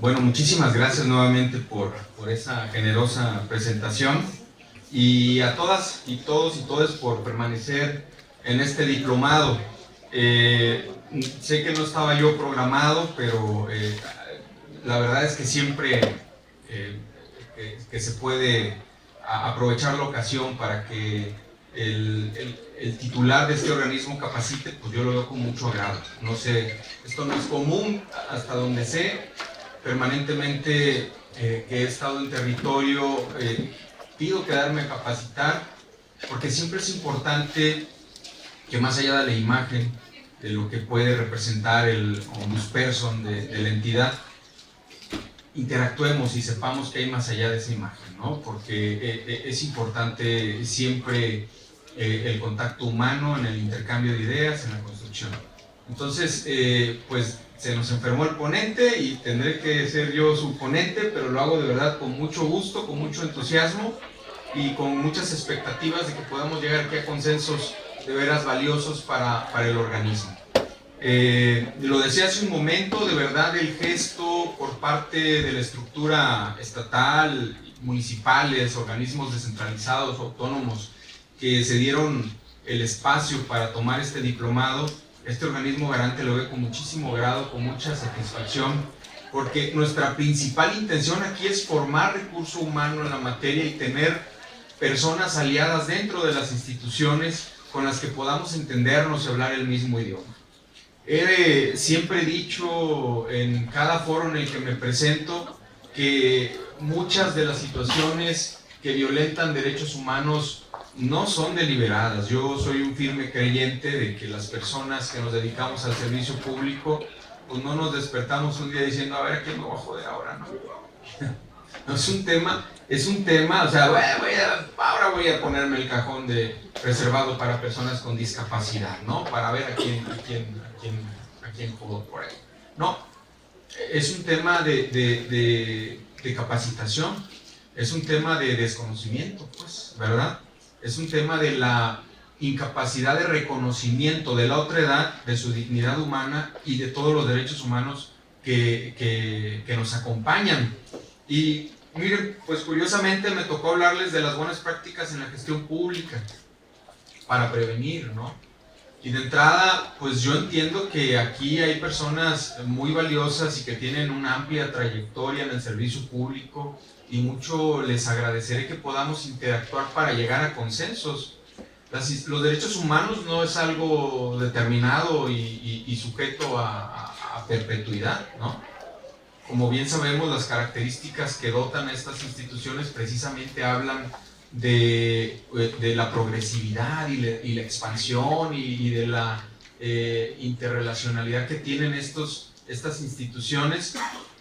Bueno, muchísimas gracias nuevamente por esa generosa presentación y a todas y todos y todas por permanecer en este diplomado. Sé que no estaba yo programado, pero la verdad es que siempre que se puede aprovechar la ocasión para que el titular de este organismo capacite, pues yo lo veo con mucho agrado. No sé, esto no es común hasta donde sé. Permanentemente que he estado en territorio, pido quedarme a capacitar, porque siempre es importante que más allá de la imagen, de lo que puede representar el ombudsperson de la entidad, interactuemos y sepamos que hay más allá de esa imagen, ¿no? Porque es importante siempre el contacto humano en el intercambio de ideas, en la construcción. Entonces, pues se nos enfermó el ponente y tendré que ser yo su ponente, pero lo hago de verdad con mucho gusto, con mucho entusiasmo y con muchas expectativas de que podamos llegar aquí a consensos de veras valiosos para el organismo. Lo decía hace un momento, de verdad el gesto por parte de la estructura estatal, municipales, organismos descentralizados, autónomos, que se dieron el espacio para tomar este diplomado, este organismo garante lo ve con muchísimo grado, con mucha satisfacción, porque nuestra principal intención aquí es formar recurso humano en la materia y tener personas aliadas dentro de las instituciones con las que podamos entendernos y hablar el mismo idioma. Siempre he dicho en cada foro en el que me presento que muchas de las situaciones que violentan derechos humanos no son deliberadas. Yo soy un firme creyente de que las personas que nos dedicamos al servicio público, pues no nos despertamos un día diciendo, a ver, ¿a quién me voy a joder ahora? No, no es un tema, o sea, ahora voy a ponerme el cajón reservado para personas con discapacidad, ¿no? Para ver a quién jodo por ahí. No, es un tema de capacitación, es un tema de desconocimiento, pues, ¿verdad? Es un tema de la incapacidad de reconocimiento de la otredad, de su dignidad humana y de todos los derechos humanos que nos acompañan. Y miren, pues curiosamente me tocó hablarles de las buenas prácticas en la gestión pública para prevenir, ¿no? Y de entrada, pues yo entiendo que aquí hay personas muy valiosas y que tienen una amplia trayectoria en el servicio público y mucho les agradeceré que podamos interactuar para llegar a consensos. Los derechos humanos no es algo determinado y sujeto a perpetuidad, ¿no? Como bien sabemos, las características que dotan a estas instituciones precisamente hablan de la progresividad y la expansión y de la interrelacionalidad que tienen estas instituciones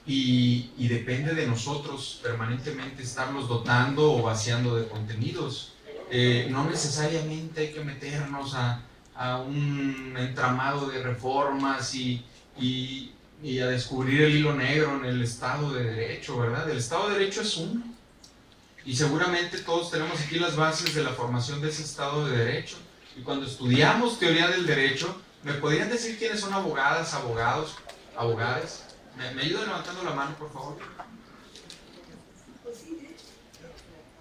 y depende de nosotros permanentemente estarlos dotando o vaciando de contenidos. No necesariamente hay que meternos a un entramado de reformas y a descubrir el hilo negro en el Estado de Derecho, ¿verdad? El Estado de Derecho es uno. Y seguramente todos tenemos aquí las bases de la formación de ese Estado de Derecho. Y cuando estudiamos teoría del derecho, ¿me podrían decir quiénes son abogadas, abogados, abogadas? ¿Me ayudan levantando la mano, por favor?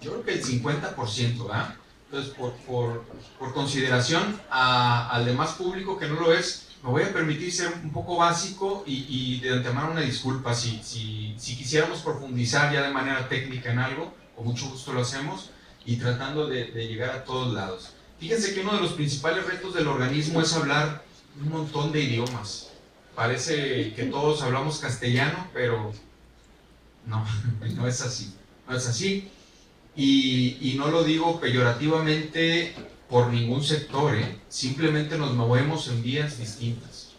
Yo creo que el 50%, ¿verdad? Entonces, por consideración al demás público que no lo es, me voy a permitir ser un poco básico y de antemano una disculpa. Si quisiéramos profundizar ya de manera técnica en algo, con mucho gusto lo hacemos y tratando de llegar a todos lados. Fíjense que uno de los principales retos del organismo es hablar un montón de idiomas. Parece que todos hablamos castellano, pero no, no es así. No es así. Y no lo digo peyorativamente por ningún sector, simplemente nos movemos en vías distintas,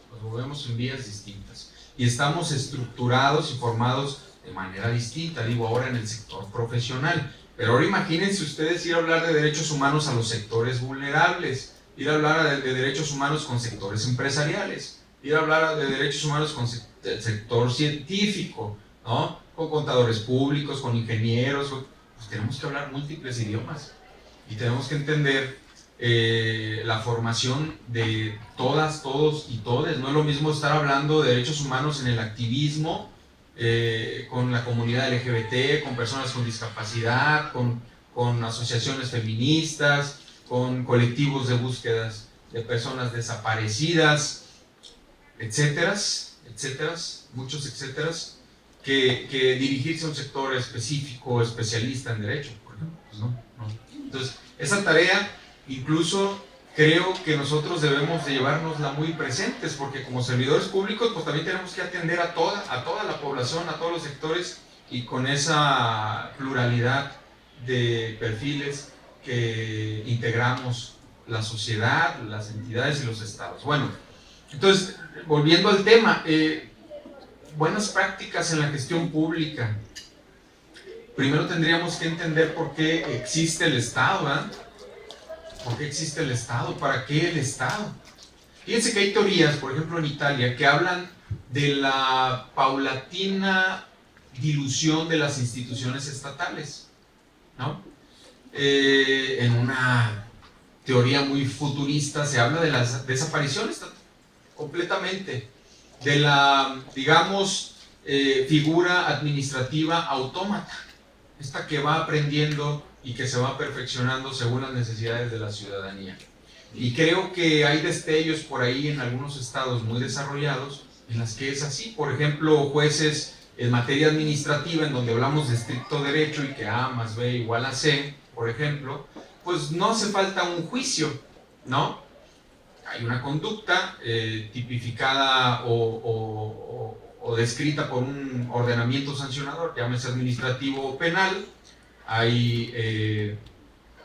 y estamos estructurados y formados de manera distinta, digo ahora en el sector profesional, pero ahora imagínense ustedes ir a hablar de derechos humanos a los sectores vulnerables, ir a hablar de derechos humanos con sectores empresariales, ir a hablar de derechos humanos con el sector científico, ¿no? Con contadores públicos, con ingenieros, pues tenemos que hablar múltiples idiomas y tenemos que entender la formación de todas, todos y todes. No es lo mismo estar hablando de derechos humanos en el activismo con la comunidad LGBT, con personas con discapacidad, con asociaciones feministas, con colectivos de búsquedas de personas desaparecidas, etcétera, etcétera, muchos etcéteras, que dirigirse a un sector específico, especialista en derecho, por ejemplo. Pues no. Entonces, esa tarea incluso creo que nosotros debemos de llevárnosla muy presentes, porque como servidores públicos pues también tenemos que atender a toda la población, a todos los sectores, y con esa pluralidad de perfiles que integramos la sociedad, las entidades y los estados. Bueno, entonces, volviendo al tema, buenas prácticas en la gestión pública. Primero tendríamos que entender por qué existe el Estado, ¿verdad? ¿Por qué existe el Estado? ¿Para qué el Estado? Fíjense que hay teorías, por ejemplo en Italia, que hablan de la paulatina dilución de las instituciones estatales, ¿no? En una teoría muy futurista se habla de la desaparición completamente de la, digamos, figura administrativa autómata, esta que va aprendiendo y que se va perfeccionando según las necesidades de la ciudadanía. Y creo que hay destellos por ahí en algunos estados muy desarrollados en las que es así. Por ejemplo, jueces en materia administrativa, en donde hablamos de estricto derecho y que A más B igual a C, por ejemplo, pues no hace falta un juicio, ¿no? Hay una conducta tipificada o descrita por un ordenamiento sancionador, llámese administrativo o penal. Hay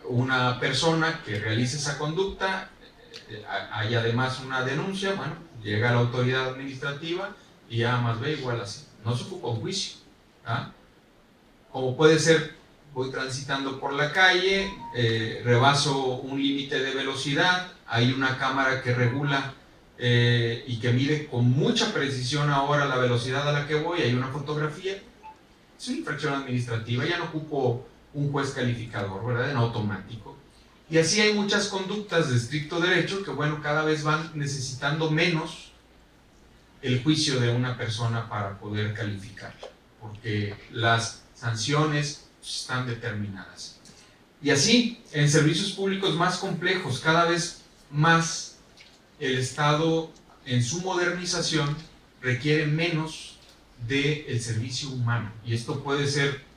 una persona que realiza esa conducta, hay además una denuncia, bueno, llega a la autoridad administrativa y A más B igual a C. No se ocupa un juicio, ¿ah? Como puede ser, voy transitando por la calle, rebaso un límite de velocidad, hay una cámara que regula y que mide con mucha precisión ahora la velocidad a la que voy, hay una fotografía, es una infracción administrativa, ya no ocupo un juez calificador, ¿verdad? En automático. Y así hay muchas conductas de estricto derecho que, bueno, cada vez van necesitando menos el juicio de una persona para poder calificarla, porque las sanciones están determinadas. Y así, en servicios públicos más complejos, cada vez más el Estado en su modernización requiere menos del servicio humano. Y esto puede ser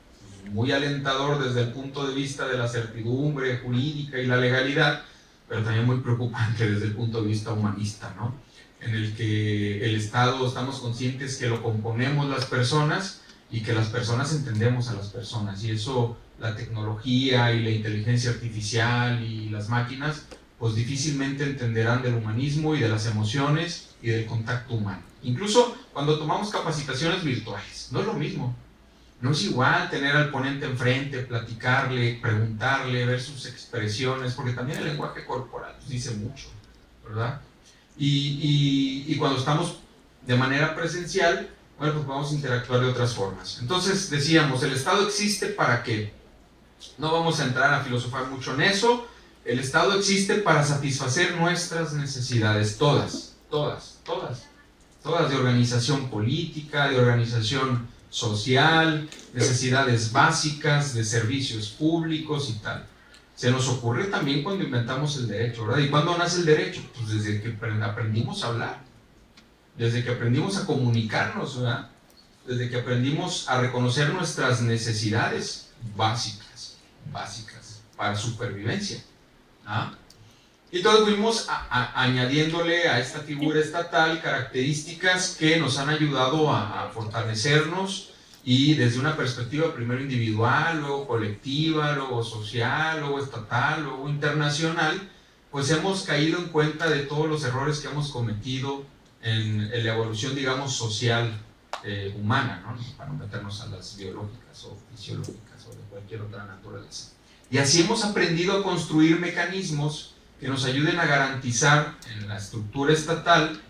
muy alentador desde el punto de vista de la certidumbre jurídica y la legalidad, pero también muy preocupante desde el punto de vista humanista, ¿no? En el que el Estado, estamos conscientes que lo componemos las personas y que las personas entendemos a las personas, y eso la tecnología y la inteligencia artificial y las máquinas pues difícilmente entenderán del humanismo y de las emociones y del contacto humano. Incluso cuando tomamos capacitaciones virtuales, no es lo mismo. No es igual tener al ponente enfrente, platicarle, preguntarle, ver sus expresiones, porque también el lenguaje corporal dice mucho, ¿verdad? Y cuando estamos de manera presencial, bueno, pues vamos a interactuar de otras formas. Entonces decíamos, ¿el Estado existe para qué? No vamos a entrar a filosofar mucho en eso. El Estado existe para satisfacer nuestras necesidades, todas de organización política, de organización social, necesidades básicas, de servicios públicos y tal. Se nos ocurre también cuando inventamos el derecho, ¿verdad? ¿Y cuándo nace el derecho? Pues desde que aprendimos a hablar, desde que aprendimos a comunicarnos, ¿verdad? Desde que aprendimos a reconocer nuestras necesidades básicas para supervivencia, ¿ah? Y todos fuimos añadiéndole a esta figura estatal características que nos han ayudado a fortalecernos, y desde una perspectiva primero individual, luego colectiva, luego social, luego estatal, luego internacional, pues hemos caído en cuenta de todos los errores que hemos cometido en la evolución, digamos, social humana, ¿no? Para no meternos a las biológicas o fisiológicas o de cualquier otra naturaleza. Y así hemos aprendido a construir mecanismos que nos ayuden a garantizar en la estructura estatal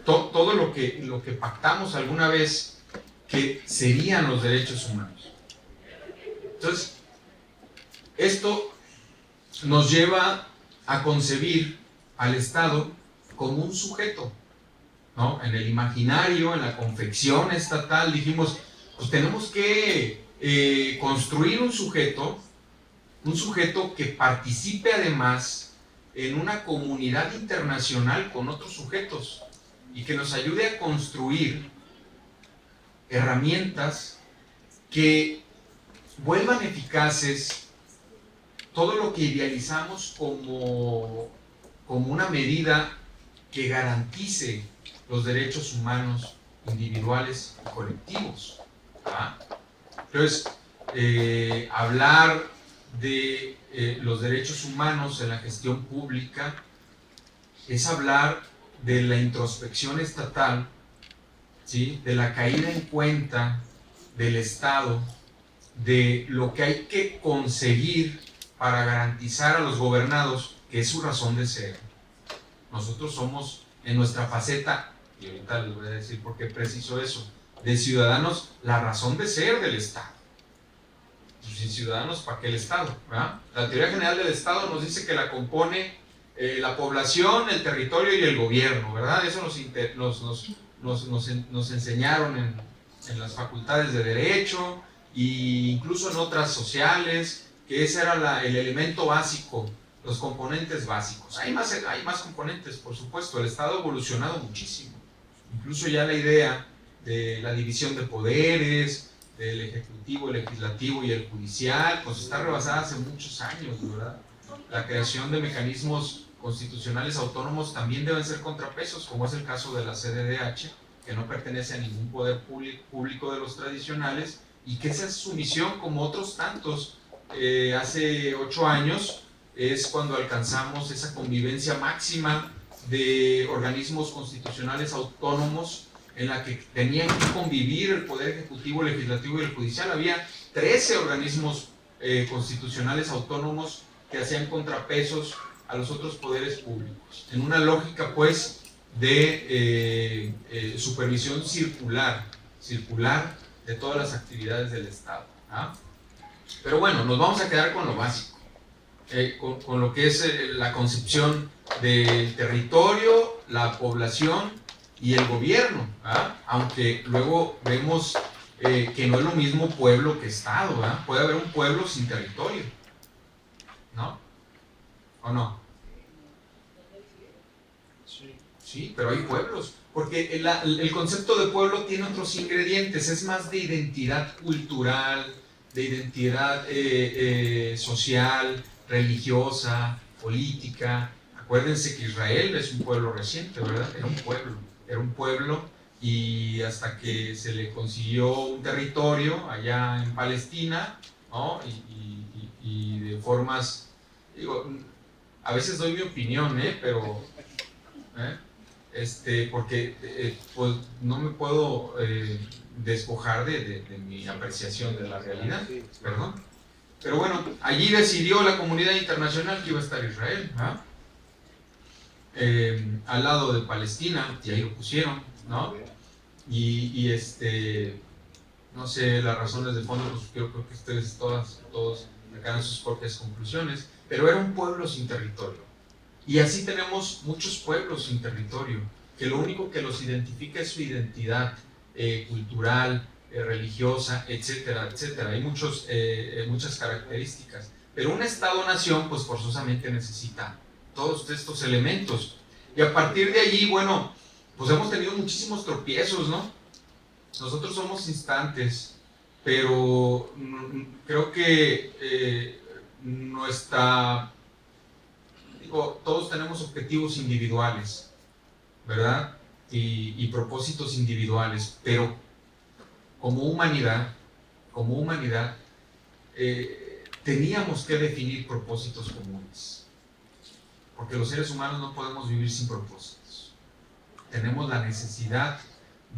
todo lo que pactamos alguna vez que serían los derechos humanos. Entonces, esto nos lleva a concebir al Estado como un sujeto, ¿no? En el imaginario, en la confección estatal, dijimos, pues tenemos que construir un sujeto que participe además en una comunidad internacional con otros sujetos y que nos ayude a construir herramientas que vuelvan eficaces todo lo que idealizamos como una medida que garantice los derechos humanos individuales y colectivos. ¿Ah? Entonces, hablar de los derechos humanos en la gestión pública es hablar de la introspección estatal, ¿sí? De la caída en cuenta del Estado, de lo que hay que conseguir para garantizar a los gobernados, que es su razón de ser. Nosotros somos, en nuestra faceta, y ahorita les voy a decir por qué preciso eso, de ciudadanos, la razón de ser del Estado. Sin ciudadanos, ¿para qué el Estado? ¿Verdad? La teoría general del Estado nos dice que la compone la población, el territorio y el gobierno, ¿verdad? Eso nos enseñaron en las facultades de Derecho e incluso en otras sociales, que ese era el elemento básico, los componentes básicos. Hay más componentes, por supuesto. El Estado ha evolucionado muchísimo. Incluso ya la idea de la división de poderes, del ejecutivo, el legislativo y el judicial, pues está rebasada hace muchos años, ¿verdad? La creación de mecanismos constitucionales autónomos también deben ser contrapesos, como es el caso de la CDDH, que no pertenece a ningún poder público de los tradicionales, y que esa es su misión, como otros tantos. Hace 8 años es cuando alcanzamos esa convivencia máxima de organismos constitucionales autónomos en la que tenían que convivir el Poder Ejecutivo, Legislativo y el Judicial. Había 13 organismos constitucionales autónomos que hacían contrapesos a los otros poderes públicos, en una lógica pues de supervisión circular de todas las actividades del Estado. ¿Ah? Pero bueno, nos vamos a quedar con lo básico, con lo que es la concepción del territorio, la población y el gobierno, ¿ah? Aunque luego vemos que no es lo mismo pueblo que Estado, ¿ah? Puede haber un pueblo sin territorio, ¿no? ¿O no? Sí, pero hay pueblos, porque el concepto de pueblo tiene otros ingredientes, es más de identidad cultural, de identidad social, religiosa, política. Acuérdense que Israel es un pueblo reciente, ¿verdad? Era un pueblo, y hasta que se le consiguió un territorio allá en Palestina, ¿no? Y de formas, digo, a veces doy mi opinión, pero porque pues no me puedo despojar de mi apreciación de la realidad, perdón. Pero bueno, allí decidió la comunidad internacional que iba a estar Israel, ¿ah? Al lado de Palestina, y ahí lo pusieron, ¿no? Y no sé las razones de fondo, pues creo que ustedes todos sacaron sus propias conclusiones, pero era un pueblo sin territorio. Y así tenemos muchos pueblos sin territorio, que lo único que los identifica es su identidad cultural, religiosa, etcétera, etcétera. Hay muchas características. Pero un Estado-nación, pues forzosamente necesita todos estos elementos. Y a partir de allí, bueno, pues hemos tenido muchísimos tropiezos, ¿no? Nosotros somos instantes, pero creo que todos tenemos objetivos individuales, ¿verdad? Y propósitos individuales, pero como humanidad, teníamos que definir propósitos comunes, porque los seres humanos no podemos vivir sin propósitos. Tenemos la necesidad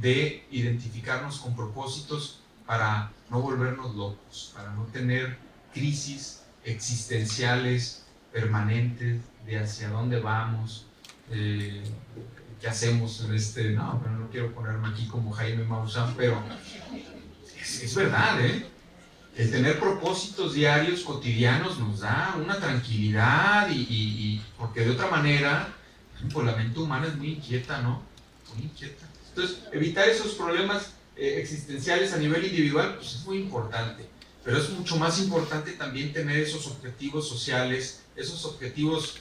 de identificarnos con propósitos para no volvernos locos, para no tener crisis existenciales permanentes de hacia dónde vamos, qué hacemos en no, pero no quiero ponerme aquí como Jaime Maussan, pero es verdad, el tener propósitos diarios, cotidianos, nos da una tranquilidad, y porque de otra manera, pues la mente humana es muy inquieta, ¿no? muy inquieta. Entonces, evitar esos problemas existenciales a nivel individual, pues es muy importante. Pero es mucho más importante también tener esos objetivos sociales, esos objetivos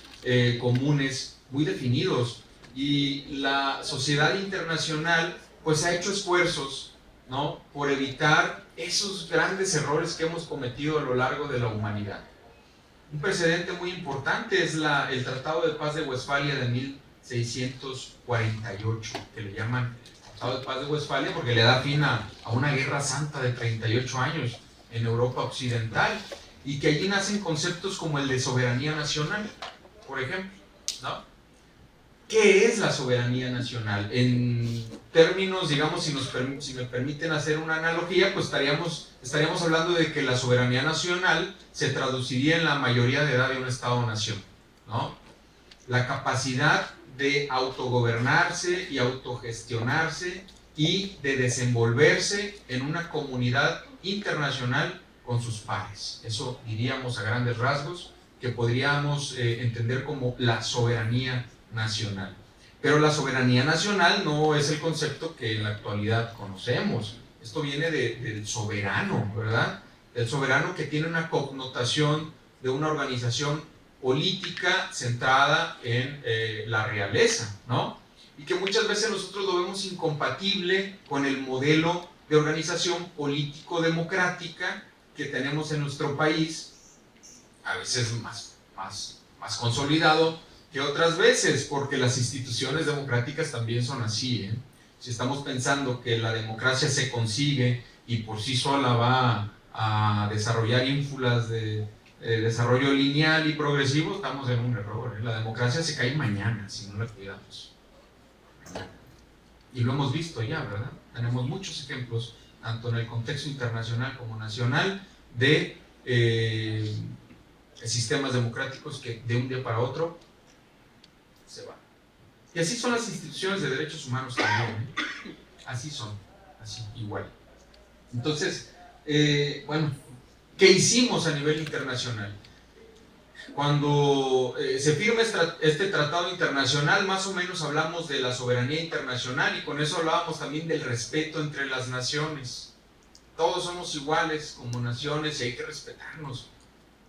comunes muy definidos. Y la sociedad internacional pues ha hecho esfuerzos, ¿no?, por evitar esos grandes errores que hemos cometido a lo largo de la humanidad. Un precedente muy importante es el Tratado de Paz de Westfalia de 1648, que le llaman Tratado de Paz de Westfalia porque le da fin a una guerra santa de 38 años en Europa Occidental, y que allí nacen conceptos como el de soberanía nacional, por ejemplo, ¿no? ¿Qué es la soberanía nacional? En términos, digamos, si me permiten hacer una analogía, pues estaríamos hablando de que la soberanía nacional se traduciría en la mayoría de edad de un Estado-nación, ¿no? La capacidad de autogobernarse y autogestionarse y de desenvolverse en una comunidad internacional con sus pares. Eso diríamos a grandes rasgos que podríamos entender como la soberanía nacional. Pero la soberanía nacional no es el concepto que en la actualidad conocemos. Esto viene del soberano, ¿verdad? Del soberano, que tiene una connotación de una organización política centrada en la realeza, ¿no? Y que muchas veces nosotros lo vemos incompatible con el modelo de organización político-democrática que tenemos en nuestro país, a veces más consolidado que otras veces, porque las instituciones democráticas también son así, ¿eh? Si estamos pensando que la democracia se consigue y por sí sola va a desarrollar ínfulas de desarrollo lineal y progresivo, estamos en un error, ¿eh? La democracia se cae mañana si no la cuidamos. Y lo hemos visto ya, ¿verdad? Tenemos muchos ejemplos, tanto en el contexto internacional como nacional, de sistemas democráticos que de un día para otro se van. Y así son las instituciones de derechos humanos también, ¿eh? Así son, así, igual. Entonces, bueno, ¿qué hicimos a nivel internacional? Cuando se firma este tratado internacional, más o menos hablamos de la soberanía internacional, y con eso hablábamos también del respeto entre las naciones. Todos somos iguales como naciones y hay que respetarnos,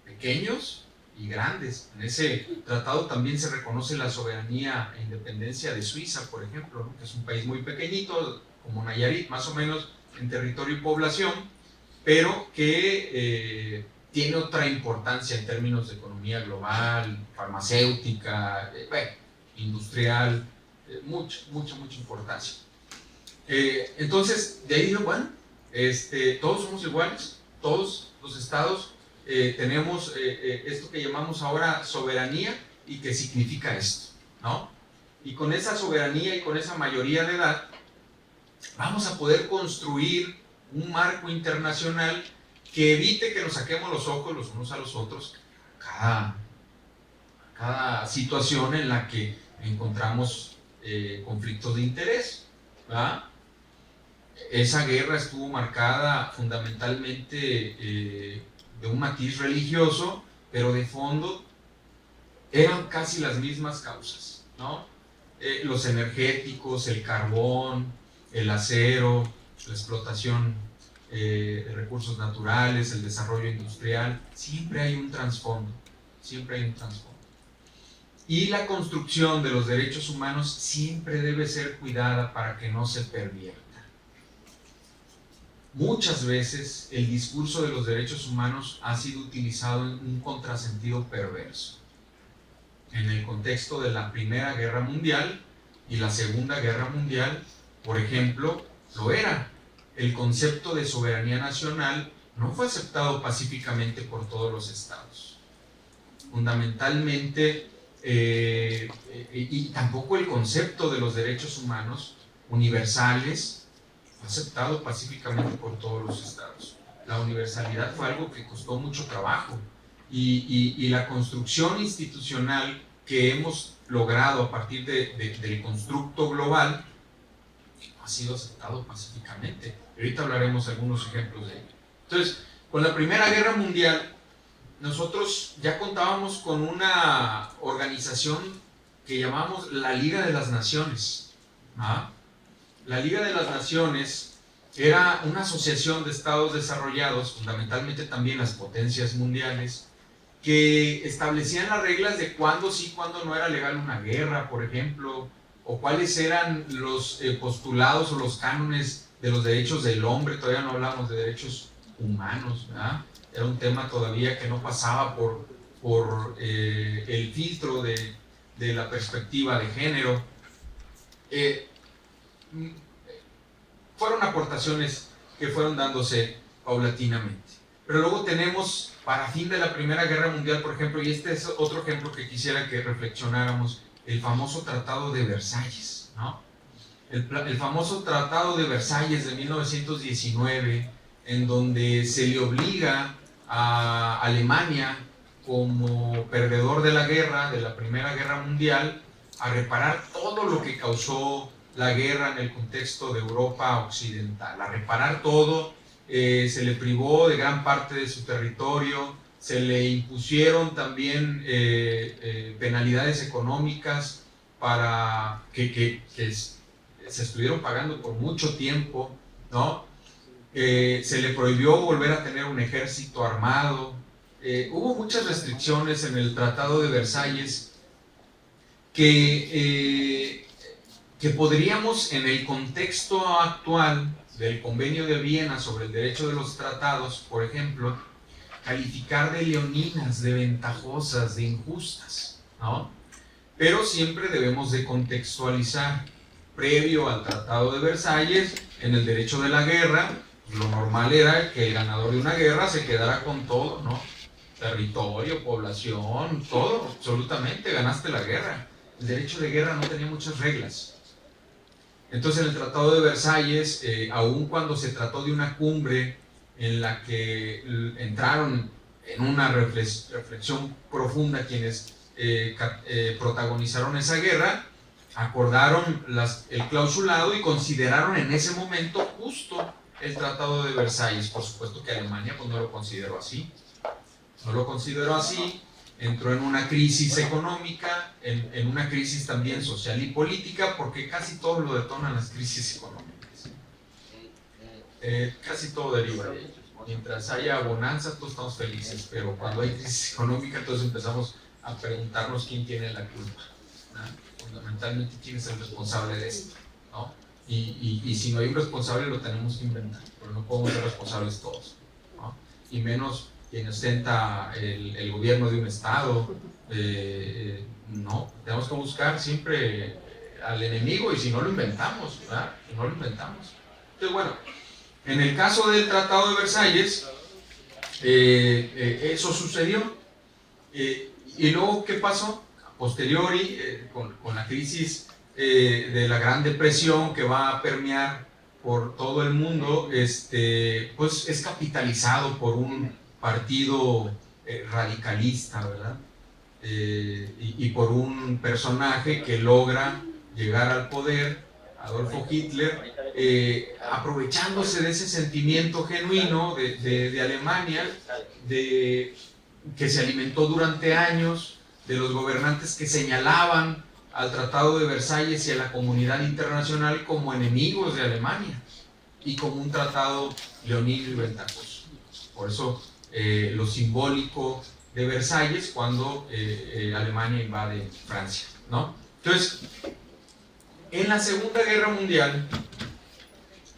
pequeños y grandes. En ese tratado también se reconoce la soberanía e independencia de Suiza, por ejemplo, ¿no?, que es un país muy pequeñito, como Nayarit, más o menos en territorio y población, pero que tiene otra importancia en términos de economía global, farmacéutica, industrial, mucha importancia. Entonces, de ahí digo, bueno, todos somos iguales, todos los estados tenemos esto que llamamos ahora soberanía, y que significa esto, ¿no? Y con esa soberanía y con esa mayoría de edad, vamos a poder construir un marco internacional que evite que nos saquemos los ojos los unos a los otros cada situación en la que encontramos conflictos de interés, ¿verdad? Esa guerra estuvo marcada fundamentalmente de un matiz religioso, pero de fondo eran casi las mismas causas, ¿no? Los energéticos, el carbón, el acero, la explotación de recursos naturales, el desarrollo industrial, siempre hay un trasfondo, siempre hay un trasfondo. Y la construcción de los derechos humanos siempre debe ser cuidada para que no se pervierta. Muchas veces el discurso de los derechos humanos ha sido utilizado en un contrasentido perverso. En el contexto de la Primera Guerra Mundial y la Segunda Guerra Mundial, por ejemplo, lo era. El concepto de soberanía nacional no fue aceptado pacíficamente por todos los estados. Fundamentalmente, y tampoco el concepto de los derechos humanos universales fue aceptado pacíficamente por todos los estados. La universalidad fue algo que costó mucho trabajo, y la construcción institucional que hemos logrado a partir del constructo global ha sido aceptado pacíficamente. Y ahorita hablaremos de algunos ejemplos de ello. Entonces, con la Primera Guerra Mundial, nosotros ya contábamos con una organización que llamamos la Liga de las Naciones, ¿ah? la Liga de las Naciones era una asociación de estados desarrollados, fundamentalmente también las potencias mundiales, que establecían las reglas de cuándo sí, cuándo no era legal una guerra, por ejemplo, o cuáles eran los postulados o los cánones de los derechos del hombre. Todavía no hablamos de derechos humanos, ¿verdad? Era un tema todavía que no pasaba por el filtro de la perspectiva de género. Fueron aportaciones que fueron dándose paulatinamente. Pero luego tenemos, para fin de la Primera Guerra Mundial, por ejemplo, y este es otro ejemplo que quisiera que reflexionáramos, el famoso Tratado de Versalles, ¿no? El famoso Tratado de Versalles de 1919, en donde se le obliga a Alemania, como perdedor de la guerra, de la Primera Guerra Mundial, a reparar todo lo que causó la guerra en el contexto de Europa occidental, a reparar todo. Se le privó de gran parte de su territorio, se le impusieron también penalidades económicas para que se estuvieron pagando por mucho tiempo, ¿no? Se le prohibió volver a tener un ejército armado. Hubo muchas restricciones en el Tratado de Versalles que podríamos, en el contexto actual del Convenio de Viena sobre el derecho de los tratados, por ejemplo, calificar de leoninas, de ventajosas, de injustas, ¿no? Pero siempre debemos de contextualizar. Previo al Tratado de Versalles, en el derecho de la guerra, lo normal era que el ganador de una guerra se quedara con todo, ¿no? Territorio, población, todo, absolutamente, ganaste la guerra. El derecho de guerra no tenía muchas reglas. Entonces, en el Tratado de Versalles, aun cuando se trató de una cumbre en la que entraron en una reflexión profunda quienes protagonizaron esa guerra, acordaron el clausulado y consideraron en ese momento justo el Tratado de Versalles. Por supuesto que Alemania pues, no lo consideró así. No lo consideró así. Entró en una crisis económica, en una crisis también social y política, porque casi todo lo detonan las crisis económicas. Casi todo deriva de ello. Mientras haya bonanza, todos estamos felices, pero cuando hay crisis económica, entonces empezamos a preguntarnos quién tiene la culpa, ¿no? Fundamentalmente, quién es el responsable de esto, ¿no? Y si no hay un responsable, lo tenemos que inventar, pero no podemos ser responsables todos, ¿no? Y menos quien ostenta el gobierno de un estado. No, tenemos que buscar siempre al enemigo, y si no lo inventamos, ¿verdad? Si no lo inventamos. Entonces, bueno, en el caso del Tratado de Versalles, eso sucedió. Y luego, ¿qué pasó? A posteriori, con la crisis de la Gran Depresión que va a permear por todo el mundo, pues es capitalizado por un partido radicalista, ¿verdad? Y por un personaje que logra llegar al poder, Adolfo Hitler, aprovechándose de ese sentimiento genuino de Alemania, que se alimentó durante años de los gobernantes que señalaban al Tratado de Versalles y a la comunidad internacional como enemigos de Alemania y como un tratado leonino y ventajoso. Por eso lo simbólico de Versalles cuando Alemania invade Francia, ¿no? Entonces, en la Segunda Guerra Mundial,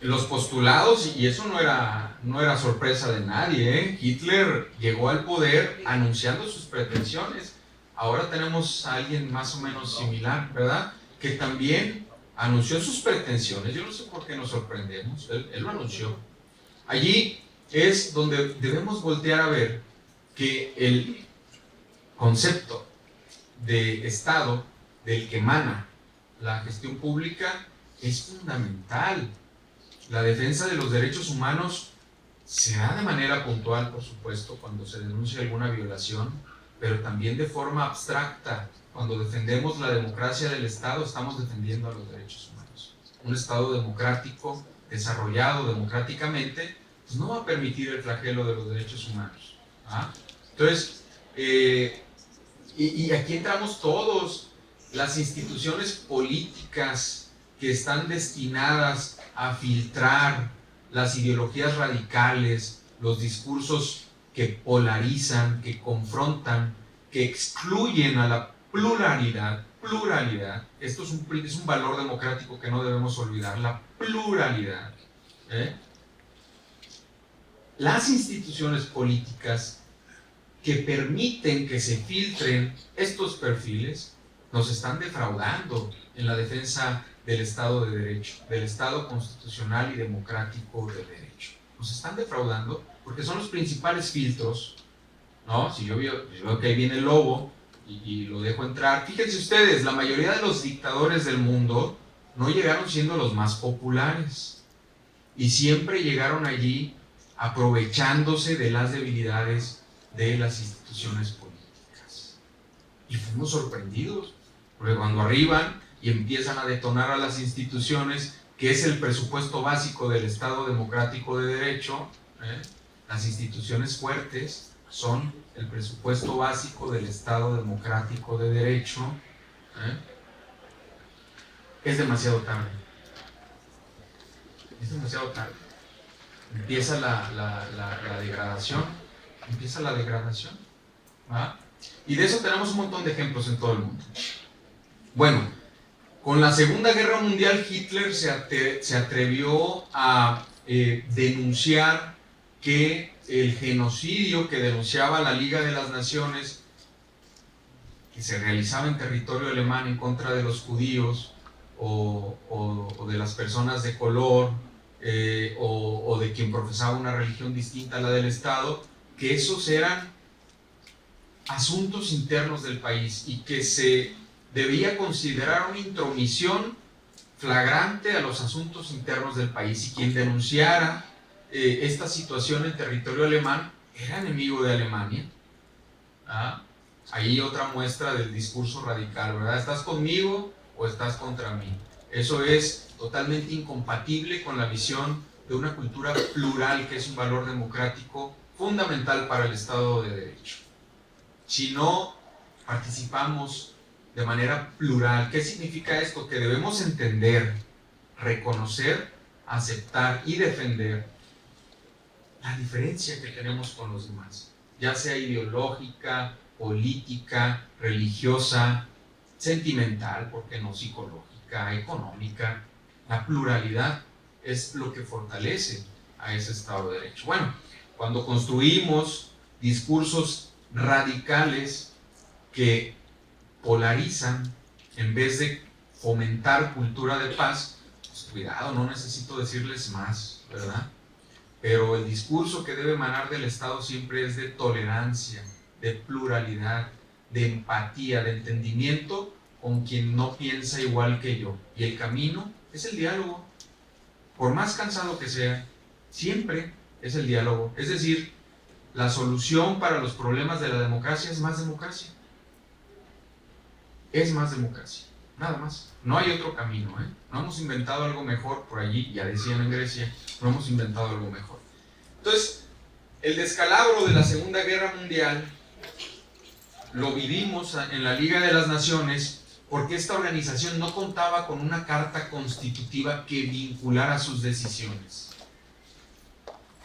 los postulados, y eso no era sorpresa de nadie, ¿eh? Hitler llegó al poder anunciando sus pretensiones. Ahora tenemos a alguien más o menos similar, ¿verdad? Que también anunció sus pretensiones. Yo no sé por qué nos sorprendemos, él lo anunció. Allí es donde debemos voltear a ver que el concepto de Estado del que emana la gestión pública es fundamental. La defensa de los derechos humanos se da de manera puntual, por supuesto, cuando se denuncia alguna violación, pero también de forma abstracta. Cuando defendemos la democracia del Estado, estamos defendiendo a los derechos humanos. Un Estado democrático, desarrollado democráticamente, pues no va a permitir el flagelo de los derechos humanos, ¿ah? Entonces, y aquí entramos todos, las instituciones políticas que están destinadas a filtrar las ideologías radicales, los discursos que polarizan, que confrontan, que excluyen a la pluralidad. Esto es un valor democrático que no debemos olvidar, la pluralidad. Las instituciones políticas que permiten que se filtren estos perfiles nos están defraudando en la defensa del Estado de Derecho, del Estado constitucional y democrático de derecho. Nos están defraudando porque son los principales filtros, ¿no? Si yo veo que ahí viene el lobo y lo dejo entrar. Fíjense ustedes, la mayoría de los dictadores del mundo no llegaron siendo los más populares y siempre llegaron allí aprovechándose de las debilidades de las instituciones políticas. Y fuimos sorprendidos, porque cuando arriban y empiezan a detonar a las instituciones, que es el presupuesto básico del Estado democrático de derecho, las instituciones fuertes son el presupuesto básico del Estado democrático de derecho, es demasiado tarde. Es demasiado tarde. Empieza la degradación, ¿va? Y de eso tenemos un montón de ejemplos en todo el mundo. Bueno, con la Segunda Guerra Mundial Hitler se atrevió a denunciar que el genocidio que denunciaba la Liga de las Naciones, que se realizaba en territorio alemán en contra de los judíos o de las personas de color, o de quien profesaba una religión distinta a la del Estado, que esos eran asuntos internos del país y que se debía considerar una intromisión flagrante a los asuntos internos del país, y quien denunciara esta situación en territorio alemán era enemigo de Alemania. Ahí otra muestra del discurso radical, ¿verdad? ¿Estás conmigo o estás contra mí? Eso es totalmente incompatible con la visión de una cultura plural, que es un valor democrático fundamental para el Estado de Derecho. Si no participamos de manera plural, ¿qué significa esto? Que debemos entender, reconocer, aceptar y defender la diferencia que tenemos con los demás, ya sea ideológica, política, religiosa, sentimental, ¿por qué no psicológica, económica? La pluralidad es lo que fortalece a ese Estado de Derecho. Bueno, cuando construimos discursos radicales que polarizan en vez de fomentar cultura de paz, pues cuidado, no necesito decirles más, ¿verdad? Pero el discurso que debe emanar del Estado siempre es de tolerancia, de pluralidad, de empatía, de entendimiento con quien no piensa igual que yo. Y el camino es el diálogo. Por más cansado que sea, siempre es el diálogo. Es decir, la solución para los problemas de la democracia es más democracia. Es más democracia, nada más. No hay otro camino, No hemos inventado algo mejor por allí, ya decían en Grecia, no hemos inventado algo mejor. Entonces, el descalabro de la Segunda Guerra Mundial lo vivimos en la Liga de las Naciones porque esta organización no contaba con una carta constitutiva que vinculara sus decisiones.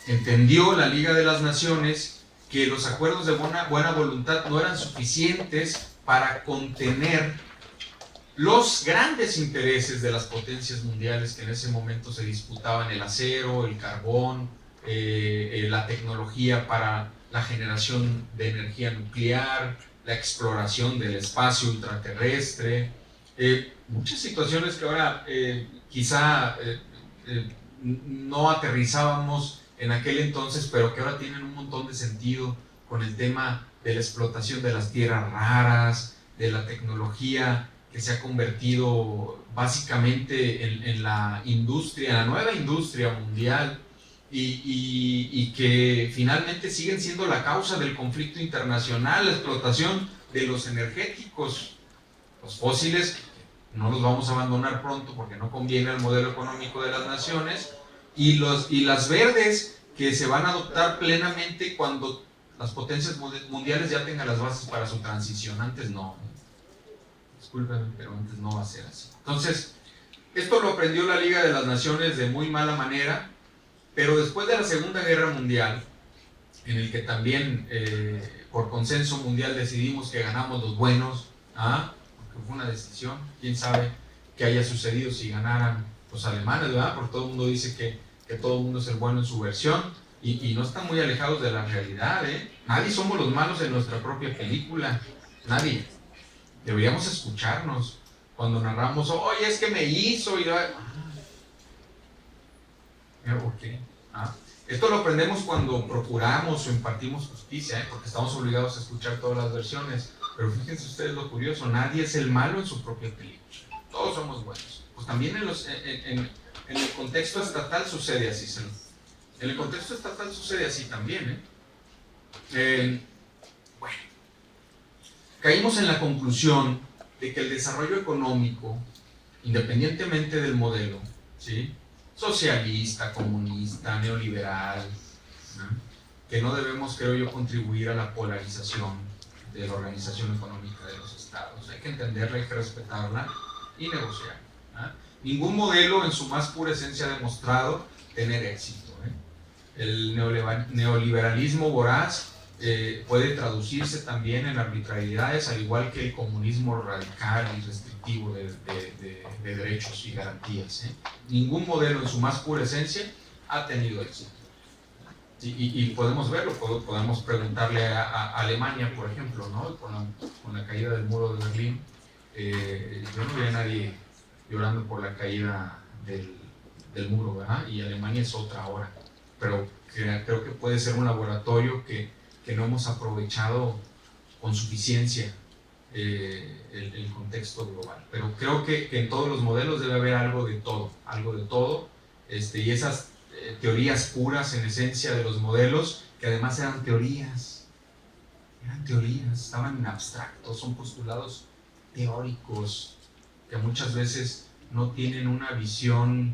Entendió la Liga de las Naciones que los acuerdos de buena voluntad no eran suficientes para contener los grandes intereses de las potencias mundiales que en ese momento se disputaban: el acero, el carbón, la tecnología para la generación de energía nuclear, la exploración del espacio ultraterrestre, muchas situaciones que ahora quizá no aterrizábamos en aquel entonces, pero que ahora tienen un montón de sentido con el tema de la explotación de las tierras raras, de la tecnología que se ha convertido básicamente en la industria, la nueva industria mundial, y que finalmente siguen siendo la causa del conflicto internacional, la explotación de los energéticos. Los fósiles no los vamos a abandonar pronto porque no conviene al modelo económico de las naciones, y las verdes, que se van a adoptar plenamente cuando las potencias mundiales ya tengan las bases para su transición. Antes no. Discúlpenme, pero antes no va a ser así. Entonces, Esto lo aprendió la Liga de las Naciones de muy mala manera, pero después de la Segunda Guerra Mundial, en el que también por consenso mundial decidimos que ganamos los buenos, porque fue una decisión, quién sabe qué haya sucedido si ganaran los alemanes, ¿verdad? Porque todo el mundo dice que todo el mundo es el bueno en su versión, y no están muy alejados de la realidad, ¿eh? Nadie somos los malos en nuestra propia película, nadie. Deberíamos escucharnos cuando narramos, oye, es que me hizo, y mira por qué. Esto lo aprendemos cuando procuramos o impartimos justicia, porque estamos obligados a escuchar todas las versiones. Pero fíjense ustedes lo curioso, nadie es el malo en su propia película. Todos somos buenos. Pues también en el contexto estatal sucede así, ¿sí? En el contexto estatal sucede así también, bueno, caímos en la conclusión de que el desarrollo económico, independientemente del modelo, ¿sí?, socialista, comunista, neoliberal, ¿no?, que no debemos, creo yo, contribuir a la polarización de la organización económica de los estados. Hay que entenderla, hay que respetarla y negociar, ¿no? Ningún modelo en su más pura esencia ha demostrado tener éxito, ¿eh? El neoliberalismo voraz puede traducirse también en arbitrariedades, al igual que el comunismo radical y restrictivo de derechos y garantías, ¿eh? Ningún modelo en su más pura esencia ha tenido éxito. Y podemos verlo, podemos preguntarle a Alemania, por ejemplo, ¿no?, con la caída del muro de Berlín. Yo no vi a nadie llorando por la caída del muro, ¿verdad? Y Alemania es otra ahora, pero creo que puede ser un laboratorio que no hemos aprovechado con suficiencia el contexto global. Pero creo que en todos los modelos debe haber algo de todo, y esas teorías puras en esencia de los modelos, que además eran teorías, estaban en abstracto, son postulados teóricos que muchas veces no tienen una visión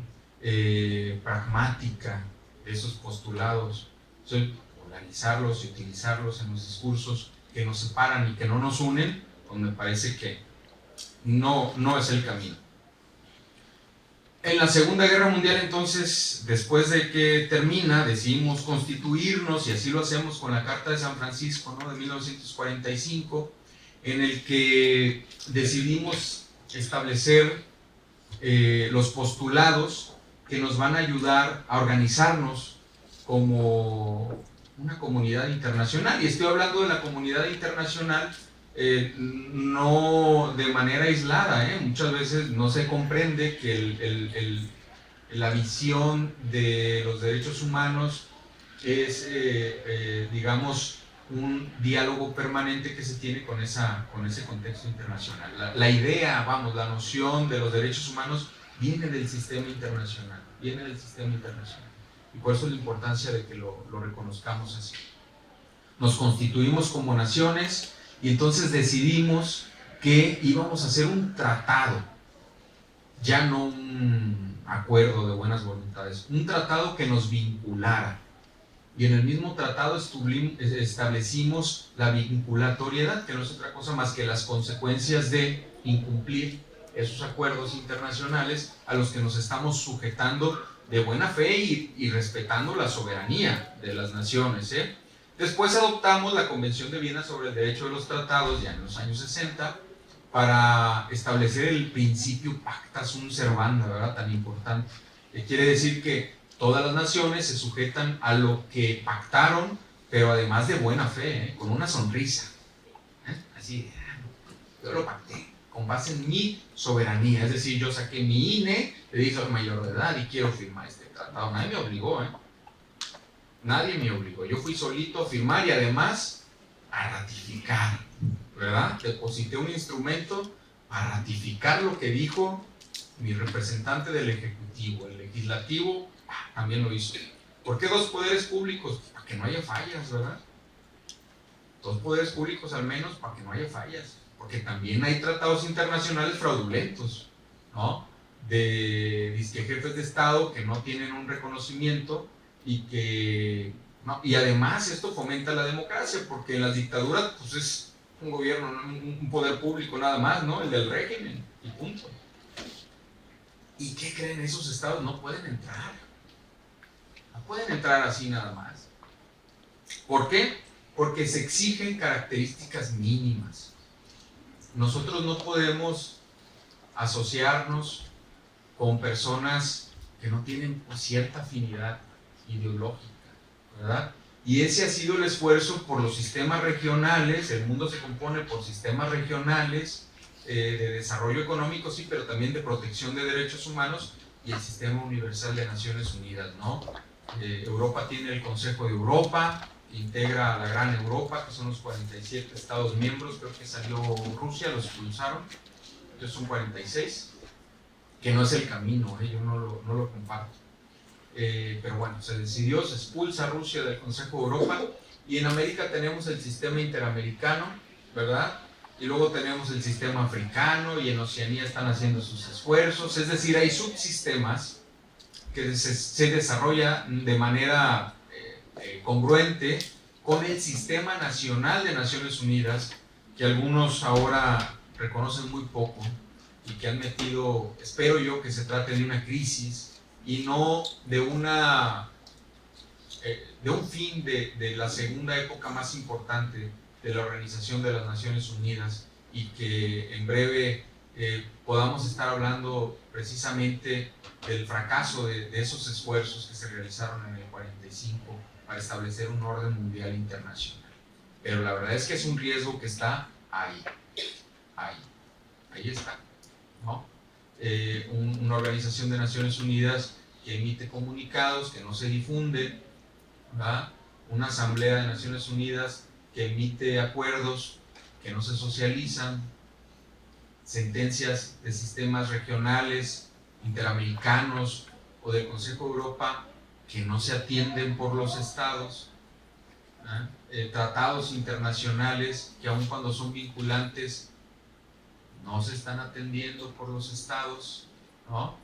pragmática de esos postulados. Polarizarlos y utilizarlos en los discursos que nos separan y que no nos unen, pues me parece que no es el camino. En la Segunda Guerra Mundial, entonces, después de que termina, decidimos constituirnos, y así lo hacemos con la Carta de San Francisco, ¿no?, de 1945, en el que decidimos establecer los postulados que nos van a ayudar a organizarnos como una comunidad internacional. Y estoy hablando de la comunidad internacional no de manera aislada, muchas veces no se comprende que la visión de los derechos humanos es, digamos, un diálogo permanente que se tiene con ese contexto internacional. La idea, la noción de los derechos humanos viene del sistema internacional, y por eso la importancia de que lo reconozcamos así. Nos constituimos como naciones y entonces decidimos que íbamos a hacer un tratado, ya no un acuerdo de buenas voluntades, un tratado que nos vinculara. Y en el mismo tratado establecimos la vinculatoriedad, que no es otra cosa más que las consecuencias de incumplir esos acuerdos internacionales a los que nos estamos sujetando de buena fe y respetando la soberanía de las naciones, ¿eh? Después adoptamos la Convención de Viena sobre el Derecho de los Tratados, ya en los años 60, para establecer el principio pacta sunt servanda, ¿verdad?, tan importante. Quiere decir que todas las naciones se sujetan a lo que pactaron, pero además de buena fe, con una sonrisa. Así, yo lo pacté, con base en mi soberanía. Es decir, yo saqué mi INE, le dije soy mayor de edad y quiero firmar este tratado. Nadie me obligó, Nadie me obligó. Yo fui solito a firmar y además a ratificar, ¿verdad? Deposité un instrumento para ratificar lo que dijo mi representante del Ejecutivo. El Legislativo también lo hizo. ¿Por qué dos poderes públicos? Para que no haya fallas, ¿verdad? Dos poderes públicos al menos para que no haya fallas. Porque también hay tratados internacionales fraudulentos, ¿no?, de jefes de Estado que no tienen un reconocimiento y además esto fomenta la democracia, porque en las dictaduras pues es un gobierno, un poder público nada más, ¿no?, el del régimen, y punto. ¿Y qué creen? Esos estados no pueden entrar. No pueden entrar así nada más. ¿Por qué? Porque se exigen características mínimas. Nosotros no podemos asociarnos con personas que no tienen cierta afinidad ideológica, ¿verdad? Y ese ha sido el esfuerzo por los sistemas regionales. El mundo se compone por sistemas regionales de desarrollo económico, sí, pero también de protección de derechos humanos, y el sistema universal de Naciones Unidas, ¿no? Europa tiene el Consejo de Europa, que integra a la Gran Europa, que son los 47 Estados miembros. Creo que salió Rusia, los expulsaron, entonces son 46, que no es el camino, yo no lo comparto. Pero bueno, se decidió, se expulsa a Rusia del Consejo de Europa, y en América tenemos el sistema interamericano, ¿verdad? Y luego tenemos el sistema africano, y en Oceanía están haciendo sus esfuerzos. Es decir, hay subsistemas que se desarrollan de manera congruente con el sistema nacional de Naciones Unidas, que algunos ahora reconocen muy poco y que han metido, espero yo, que se trate de una crisis y no de un fin de la segunda época más importante de la Organización de las Naciones Unidas, y que en breve podamos estar hablando precisamente del fracaso de esos esfuerzos que se realizaron en el 45 para establecer un orden mundial internacional. Pero la verdad es que es un riesgo que está ahí está, ¿no? Una organización de Naciones Unidas que emite comunicados que no se difunden, ¿verdad? Una asamblea de Naciones Unidas que emite acuerdos que no se socializan, sentencias de sistemas regionales, interamericanos o del Consejo de Europa que no se atienden por los estados, tratados internacionales que aun cuando son vinculantes no se están atendiendo por los estados, ¿no?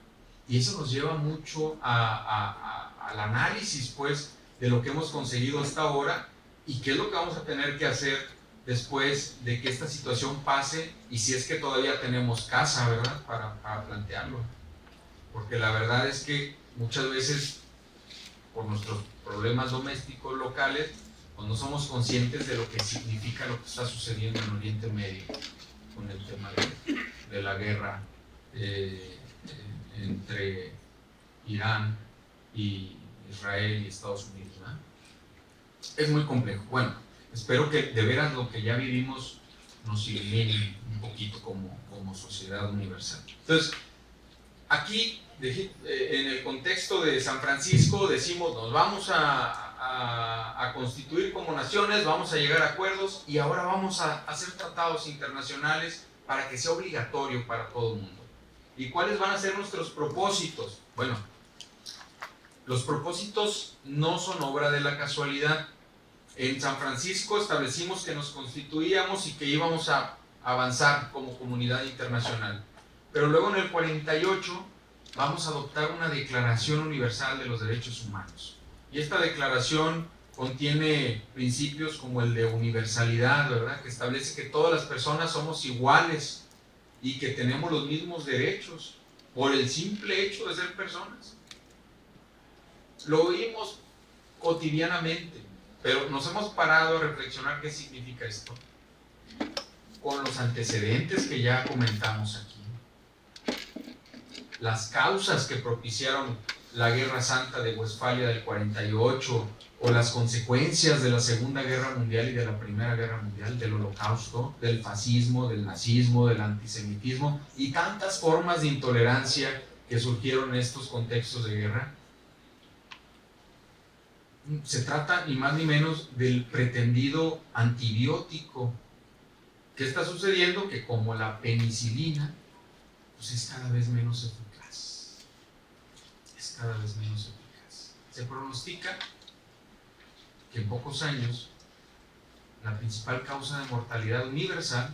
Y eso nos lleva mucho al análisis, pues, de lo que hemos conseguido hasta ahora y qué es lo que vamos a tener que hacer después de que esta situación pase, y si es que todavía tenemos casa, ¿verdad?, para plantearlo. Porque la verdad es que muchas veces, por nuestros problemas domésticos locales, pues no somos conscientes de lo que significa lo que está sucediendo en Oriente Medio, con el tema de la guerra entre Irán y Israel y Estados Unidos, ¿no? Es muy complejo. Bueno, espero que de veras lo que ya vivimos nos ilumine un poquito como sociedad universal. Entonces, aquí, en el contexto de San Francisco, decimos, nos vamos a constituir como naciones, vamos a llegar a acuerdos, y ahora vamos a hacer tratados internacionales para que sea obligatorio para todo el mundo. ¿Y cuáles van a ser nuestros propósitos? Bueno, los propósitos no son obra de la casualidad. En San Francisco establecimos que nos constituíamos y que íbamos a avanzar como comunidad internacional. Pero luego en el 48 vamos a adoptar una Declaración Universal de los Derechos Humanos. Y esta declaración contiene principios como el de universalidad, ¿verdad?, que establece que todas las personas somos iguales y que tenemos los mismos derechos por el simple hecho de ser personas. Lo oímos cotidianamente, pero nos hemos parado a reflexionar qué significa esto, con los antecedentes que ya comentamos aquí, las causas que propiciaron la Guerra Santa de Westfalia del 48, o las consecuencias de la Segunda Guerra Mundial y de la Primera Guerra Mundial, del Holocausto, del fascismo, del nazismo, del antisemitismo y tantas formas de intolerancia que surgieron en estos contextos de guerra. Se trata ni más ni menos del pretendido antibiótico. ¿Qué está sucediendo? Que como la penicilina, pues es cada vez menos eficaz. Es cada vez menos eficaz. Se pronostica que en pocos años la principal causa de mortalidad universal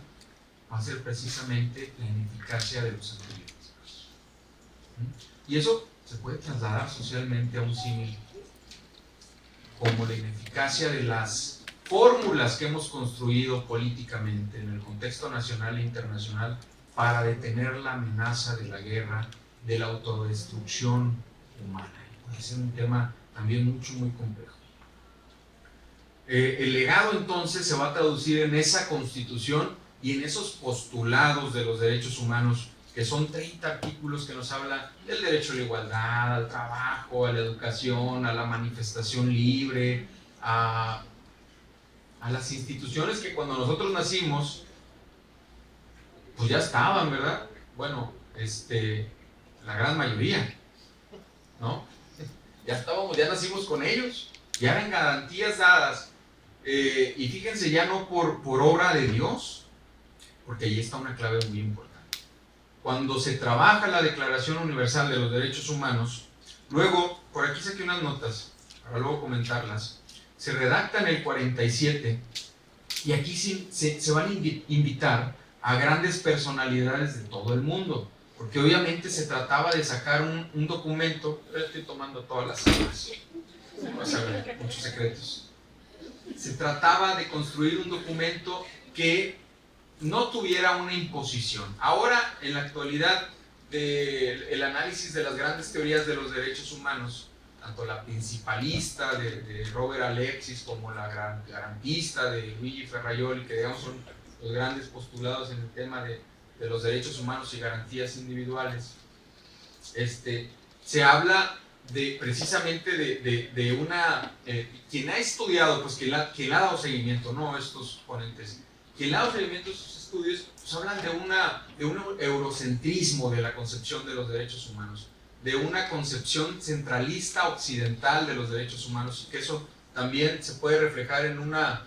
va a ser precisamente la ineficacia de los antibióticos. Y eso se puede trasladar socialmente a un símil como la ineficacia de las fórmulas que hemos construido políticamente en el contexto nacional e internacional para detener la amenaza de la guerra de la autodestrucción humana. Puede ser un tema también muy complejo. El legado entonces se va a traducir en esa constitución y en esos postulados de los derechos humanos, que son 30 artículos que nos habla del derecho a la igualdad, al trabajo, a la educación, a la manifestación libre, a las instituciones que cuando nosotros nacimos, pues ya estaban, ¿verdad? Bueno, la gran mayoría, ¿no? Ya estábamos, ya nacimos con ellos, ya eran garantías dadas. Y fíjense, ya no por obra de Dios, porque ahí está una clave muy importante. Cuando se trabaja la Declaración Universal de los Derechos Humanos, luego, por aquí saqué unas notas, para luego comentarlas, se redacta en el 47, y aquí se van a invitar a grandes personalidades de todo el mundo, porque obviamente se trataba de sacar un documento. Estoy tomando todas las cosas, vamos a ver, muchos secretos. Se trataba de construir un documento que no tuviera una imposición. Ahora, en la actualidad, el análisis de las grandes teorías de los derechos humanos, tanto la principalista de Robert Alexis como la garantista de Luigi Ferrajoli, que digamos son los grandes postulados en el tema de los derechos humanos y garantías individuales, se habla precisamente de una, quien ha estudiado, pues quien le ha dado seguimiento, no estos ponentes, quien le ha dado seguimiento a estos estudios, pues hablan de un eurocentrismo de la concepción de los derechos humanos, de una concepción centralista occidental de los derechos humanos, y que eso también se puede reflejar en una,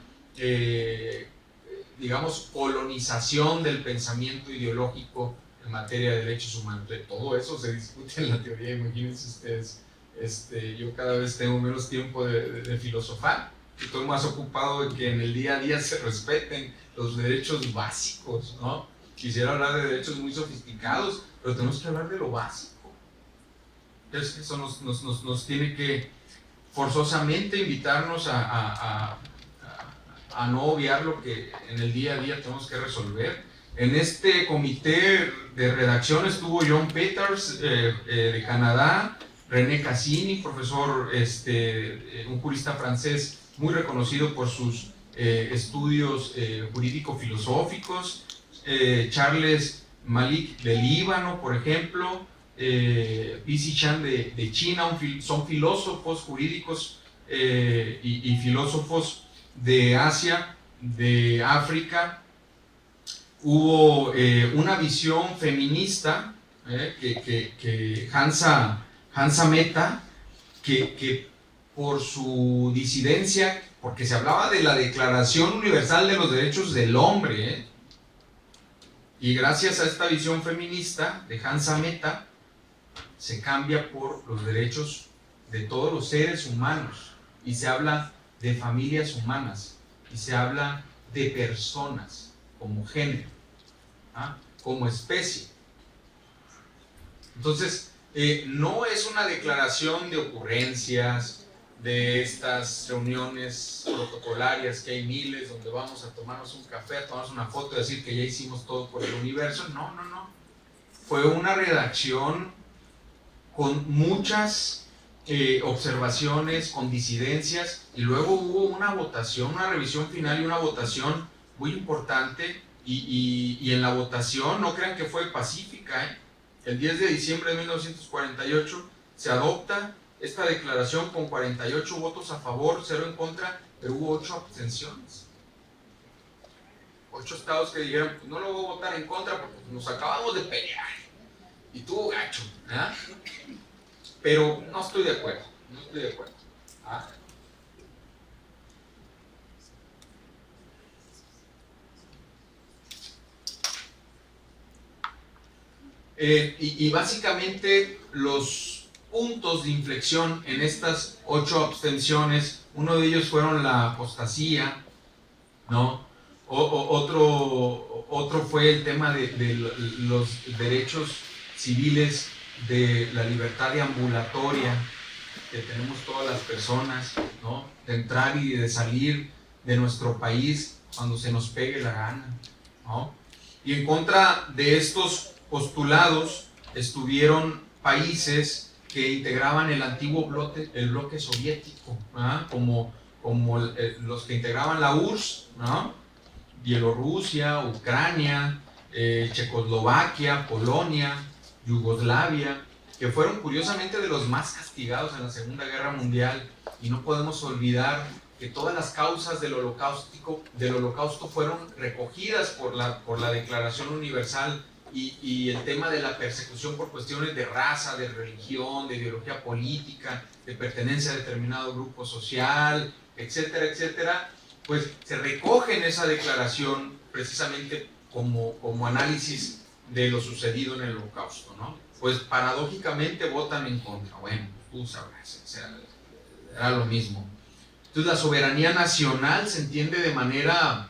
digamos, colonización del pensamiento ideológico en materia de derechos humanos. De todo eso se discute en la teoría, imagínense ustedes. Yo cada vez tengo menos tiempo de filosofar, estoy más ocupado de que en el día a día se respeten los derechos básicos, ¿no? Quisiera hablar de derechos muy sofisticados, pero tenemos que hablar de lo básico. Entonces eso nos tiene que forzosamente invitarnos a no obviar lo que en el día a día tenemos que resolver. En este comité de redacción estuvo John Peters de Canadá, René Cassini, profesor, un jurista francés muy reconocido por sus estudios jurídico-filosóficos, Charles Malik de Líbano, por ejemplo, P.C. Chan de China, son filósofos jurídicos y filósofos de Asia, de África. Hubo una visión feminista que Hansa Mehta, que por su disidencia, porque se hablaba de la Declaración Universal de los Derechos del Hombre, y gracias a esta visión feminista de Hansa Mehta, se cambia por los derechos de todos los seres humanos, y se habla de familias humanas, y se habla de personas como género, como especie. Entonces, no es una declaración de ocurrencias, de estas reuniones protocolarias que hay miles, donde vamos a tomarnos un café, a tomarnos una foto y decir que ya hicimos todo por el universo. No. Fue una redacción con muchas observaciones, con disidencias, y luego hubo una votación, una revisión final y una votación muy importante, y en la votación, no crean que fue pacífica, El 10 de diciembre de 1948 se adopta esta declaración con 48 votos a favor, 0 en contra, pero hubo 8 abstenciones. 8 estados que dijeron, pues no lo voy a votar en contra porque nos acabamos de pelear y tuvo gacho, ¿verdad? Pero no estoy de acuerdo, y básicamente los puntos de inflexión en estas 8 abstenciones, uno de ellos fueron la apostasía, ¿no? Otro fue el tema de los derechos civiles, de la libertad deambulatoria que tenemos todas las personas, ¿no? De entrar y de salir de nuestro país cuando se nos pegue la gana, ¿no? Y en contra de estos postulados estuvieron países que integraban el antiguo bloque soviético, ¿no? como los que integraban la URSS, ¿no? Bielorrusia, Ucrania, Checoslovaquia, Polonia, Yugoslavia, que fueron curiosamente de los más castigados en la Segunda Guerra Mundial, y no podemos olvidar que todas las causas del holocausto fueron recogidas por la Declaración Universal, y el tema de la persecución por cuestiones de raza, de religión, de ideología política, de pertenencia a determinado grupo social, etcétera, etcétera, pues se recoge en esa declaración precisamente como análisis de lo sucedido en el Holocausto, ¿no? Pues paradójicamente votan en contra. Bueno, tú sabrás, era lo mismo. Entonces la soberanía nacional se entiende de manera,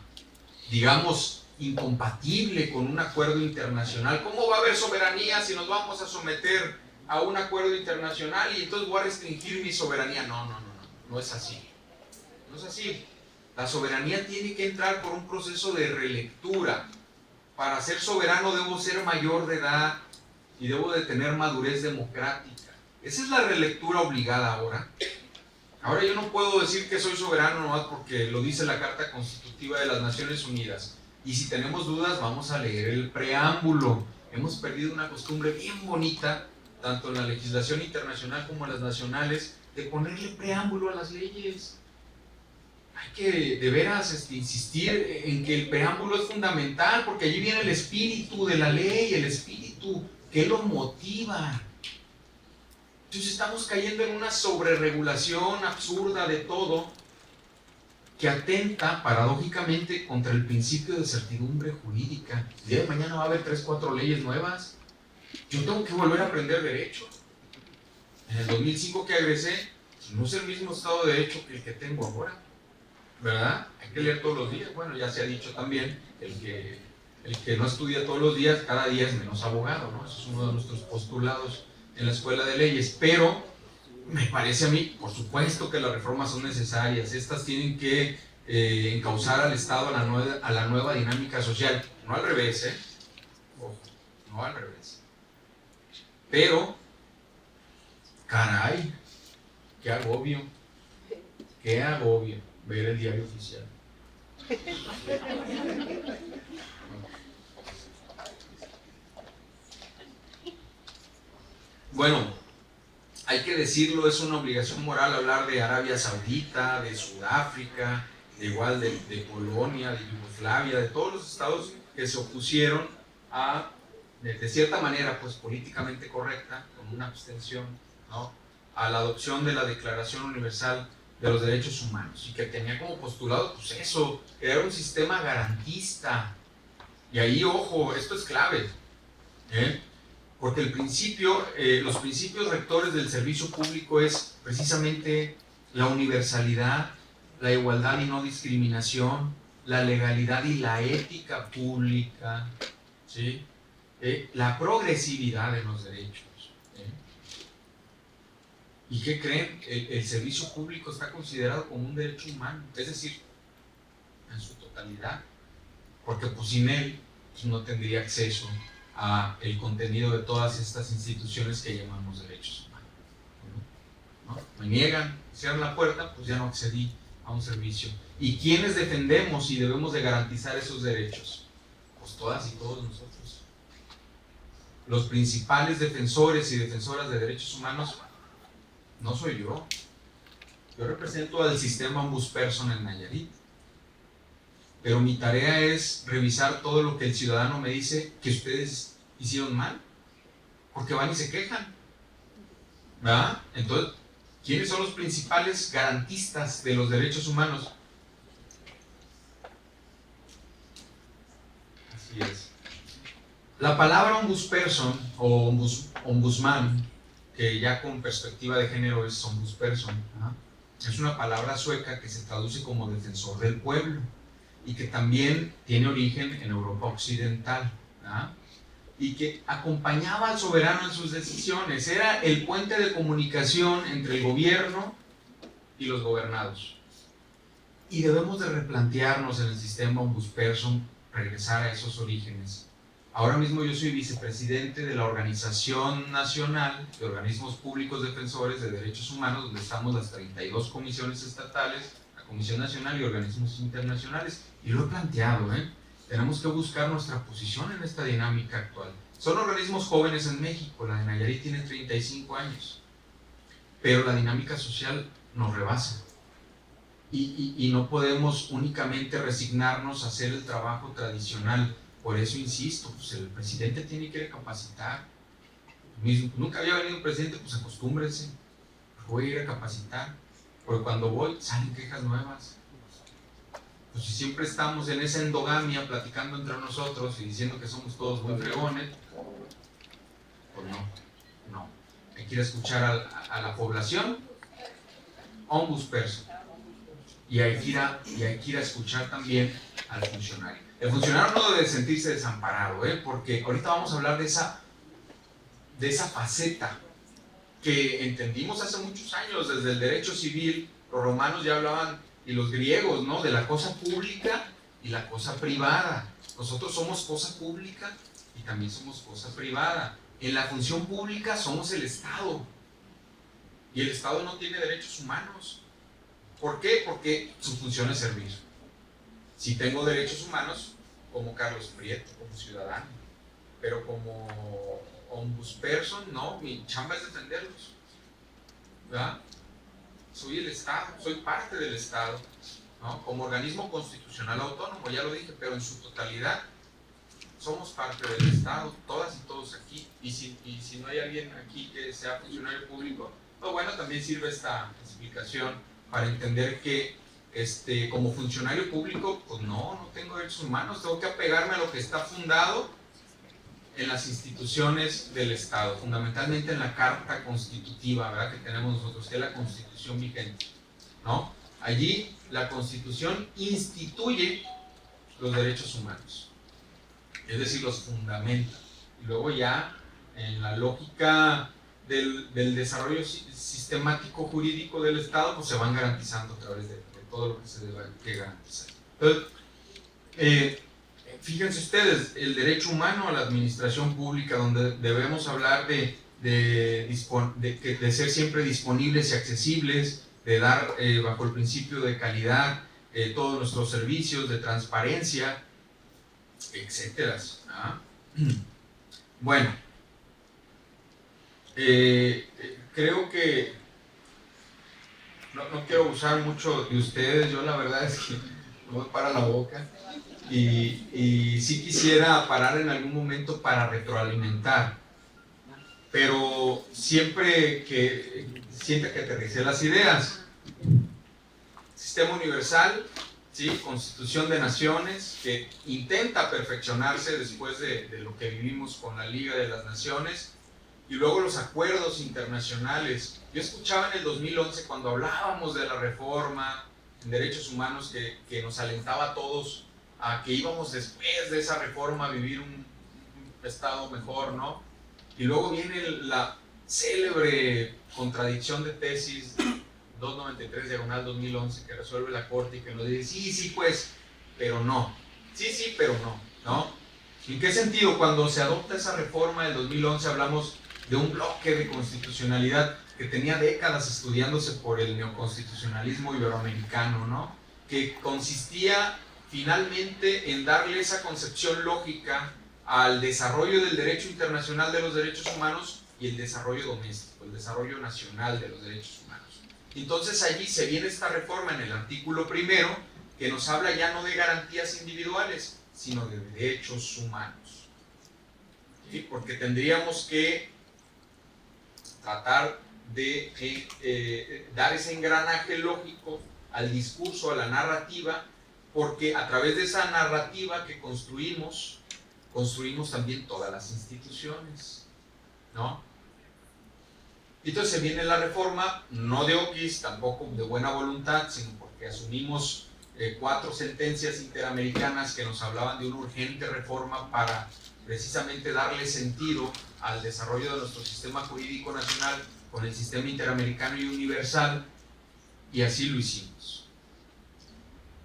digamos, incompatible con un acuerdo internacional. ¿Cómo va a haber soberanía si nos vamos a someter a un acuerdo internacional y entonces voy a restringir mi soberanía? No es así. No es así. La soberanía tiene que entrar por un proceso de relectura. Para ser soberano debo ser mayor de edad y debo de tener madurez democrática. Esa es la relectura obligada ahora. Ahora yo no puedo decir que soy soberano nomás porque lo dice la Carta Constitutiva de las Naciones Unidas. Y si tenemos dudas, vamos a leer el preámbulo. Hemos perdido una costumbre bien bonita, tanto en la legislación internacional como en las nacionales, de ponerle preámbulo a las leyes. Hay que de veras insistir en que el preámbulo es fundamental, porque allí viene el espíritu de la ley, el espíritu que lo motiva. Entonces estamos cayendo en una sobreregulación absurda de todo, que atenta paradójicamente contra el principio de certidumbre jurídica. El día de mañana va a haber 3, 4 leyes nuevas. Yo tengo que volver a aprender derecho. En el 2005 que egresé, no es el mismo Estado de Derecho que el que tengo ahora, ¿verdad? Hay que leer todos los días. Bueno, ya se ha dicho también, el que no estudia todos los días, cada día es menos abogado, ¿no? Eso es uno de nuestros postulados en la Escuela de Leyes. Pero me parece a mí, por supuesto que las reformas son necesarias. Estas tienen que encauzar al Estado a la nueva dinámica social. No al revés, ¿eh? Ojo, no al revés. Pero, caray, qué agobio ver el diario oficial. Bueno, hay que decirlo, es una obligación moral hablar de Arabia Saudita, de Sudáfrica, igual de Polonia, de Yugoslavia, de todos los estados que se opusieron de cierta manera, pues políticamente correcta, con una abstención, ¿no?, a la adopción de la Declaración Universal de los Derechos Humanos, y que tenía como postulado, pues eso, crear un sistema garantista. Y ahí, ojo, esto es clave, porque los principios rectores del servicio público es precisamente la universalidad, la igualdad y no discriminación, la legalidad y la ética pública, ¿sí? La progresividad de los derechos. ¿Y qué creen? El servicio público está considerado como un derecho humano, es decir, en su totalidad, porque pues sin él pues, no tendría acceso a el contenido de todas estas instituciones que llamamos derechos humanos, ¿no? Me niegan, cierran la puerta, pues ya no accedí a un servicio. ¿Y quiénes defendemos y debemos de garantizar esos derechos? Pues todas y todos nosotros. Los principales defensores y defensoras de derechos humanos no soy yo. Yo represento al sistema Ombudsperson en Nayarit. Pero mi tarea es revisar todo lo que el ciudadano me dice que ustedes hicieron mal, porque van y se quejan, ¿verdad? Entonces, ¿quiénes son los principales garantistas de los derechos humanos? Así es. La palabra ombudsperson o ombudsman, que ya con perspectiva de género es ombudsperson, ¿verdad?, es una palabra sueca que se traduce como defensor del pueblo, y que también tiene origen en Europa Occidental, ¿verdad?, y que acompañaba al soberano en sus decisiones. Era el puente de comunicación entre el gobierno y los gobernados. Y debemos de replantearnos en el sistema ombudsperson, regresar a esos orígenes. Ahora mismo yo soy vicepresidente de la Organización Nacional de Organismos Públicos Defensores de Derechos Humanos, donde estamos las 32 comisiones estatales, la Comisión Nacional y organismos internacionales. Y lo he planteado, tenemos que buscar nuestra posición en esta dinámica actual. Son organismos jóvenes en México, la de Nayarit tiene 35 años, pero la dinámica social nos rebasa. Y no podemos únicamente resignarnos a hacer el trabajo tradicional. Por eso insisto, pues el presidente tiene que capacitar. Nunca había venido un presidente, pues acostúmbrese, voy a ir a capacitar, porque cuando voy salen quejas nuevas. Pues si siempre estamos en esa endogamia platicando entre nosotros y diciendo que somos todos muy fregones, pues no. Hay que ir a escuchar a la población, ombudsperson. Y hay que ir a escuchar también al funcionario. El funcionario no debe sentirse desamparado, porque ahorita vamos a hablar de esa faceta que entendimos hace muchos años, desde el derecho civil. Los romanos ya hablaban, y los griegos, ¿no?, de la cosa pública y la cosa privada. Nosotros somos cosa pública y también somos cosa privada. En la función pública somos el Estado, y el Estado no tiene derechos humanos. ¿Por qué? Porque su función es servir. Si tengo derechos humanos, como Carlos Prieto, como ciudadano, pero como ombudsperson, no, mi chamba es defenderlos, ¿verdad? Soy el Estado, soy parte del Estado, ¿no? Como organismo constitucional autónomo, ya lo dije, pero en su totalidad somos parte del Estado, todas y todos aquí. Y si no hay alguien aquí que sea funcionario público, pues bueno, también sirve esta explicación para entender que como funcionario público, pues no tengo derechos humanos, tengo que apegarme a lo que está fundado en las instituciones del Estado, fundamentalmente en la Carta Constitutiva, ¿verdad?, que tenemos nosotros, que es la Constitución vigente, ¿no? Allí la Constitución instituye los derechos humanos, es decir, los fundamenta, y luego ya en la lógica del desarrollo sistemático jurídico del Estado, pues se van garantizando a través de todo lo que se debe que garantizar. Entonces, fíjense ustedes, el derecho humano a la administración pública, donde debemos hablar de ser siempre disponibles y accesibles, de dar bajo el principio de calidad todos nuestros servicios, de transparencia, etcétera. Bueno, creo que no quiero abusar mucho de ustedes. Yo la verdad es que no me para la boca y sí quisiera parar en algún momento para retroalimentar, pero siempre que sienta que aterricé las ideas. Sistema universal, ¿sí?, Constitución de Naciones, que intenta perfeccionarse después de lo que vivimos con la Liga de las Naciones. Y luego los acuerdos internacionales. Yo escuchaba en el 2011, cuando hablábamos de la reforma en derechos humanos, que nos alentaba a todos a que íbamos después de esa reforma a vivir un estado mejor, ¿no? Y luego viene la célebre contradicción de tesis 293/2011 que resuelve la Corte y que nos dice, sí, pues, pero no. Sí, pero no, ¿no? ¿En qué sentido? Cuando se adopta esa reforma del 2011 hablamos de un bloque de constitucionalidad que tenía décadas estudiándose por el neoconstitucionalismo iberoamericano, ¿no?, que consistía finalmente en darle esa concepción lógica al desarrollo del derecho internacional de los derechos humanos y el desarrollo doméstico, el desarrollo nacional de los derechos humanos. Entonces allí se viene esta reforma en el artículo 1, que nos habla ya no de garantías individuales, sino de derechos humanos, ¿sí?, porque tendríamos que tratar de dar ese engranaje lógico al discurso, a la narrativa, porque a través de esa narrativa que construimos también todas las instituciones, ¿no? Entonces viene la reforma, no de oquis, tampoco de buena voluntad, sino porque asumimos 4 sentencias interamericanas que nos hablaban de una urgente reforma para precisamente darle sentido al desarrollo de nuestro sistema jurídico nacional con el sistema interamericano y universal, y así lo hicimos.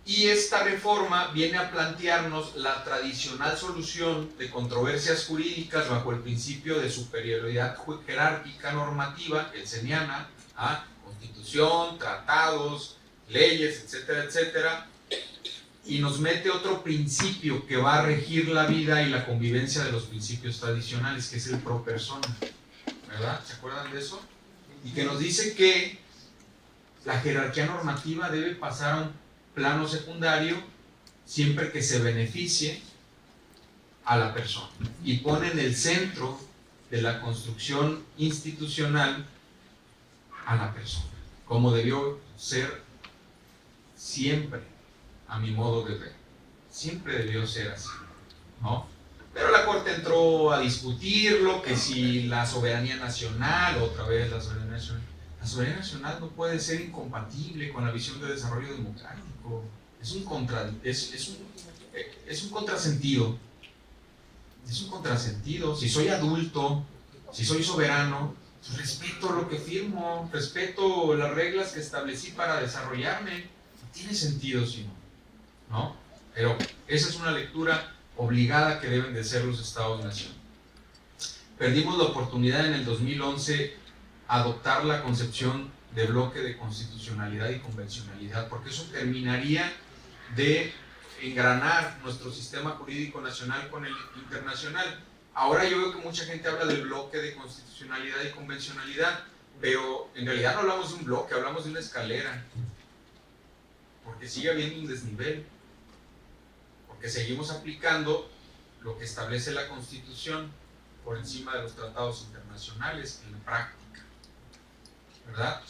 Y esta reforma viene a plantearnos la tradicional solución de controversias jurídicas bajo el principio de superioridad jerárquica normativa kelseniana, constitución, tratados, leyes, etcétera, etcétera, y nos mete otro principio que va a regir la vida y la convivencia de los principios tradicionales, que es el pro persona, ¿verdad? ¿Se acuerdan de eso? Y que nos dice que la jerarquía normativa debe pasar a un plano secundario siempre que se beneficie a la persona, y pone en el centro de la construcción institucional a la persona, como debió ser siempre, a mi modo de ver. Siempre debió ser así, ¿no? Pero la Corte entró a discutirlo, que si la soberanía nacional, otra vez la soberanía nacional no puede ser incompatible con la visión de desarrollo democrático. Es un contrasentido. Es un contrasentido. Si soy adulto, si soy soberano, pues respeto lo que firmo, respeto las reglas que establecí para desarrollarme. No tiene sentido si no. Pero esa es una lectura obligada que deben de ser los Estados-nación. Perdimos la oportunidad en el 2011 adoptar la concepción de bloque de constitucionalidad y convencionalidad, porque eso terminaría de engranar nuestro sistema jurídico nacional con el internacional. Ahora yo veo que mucha gente habla del bloque de constitucionalidad y convencionalidad, pero en realidad no hablamos de un bloque, hablamos de una escalera, porque sigue habiendo un desnivel, porque seguimos aplicando lo que establece la Constitución por encima de los tratados internacionales en la práctica, ¿verdad?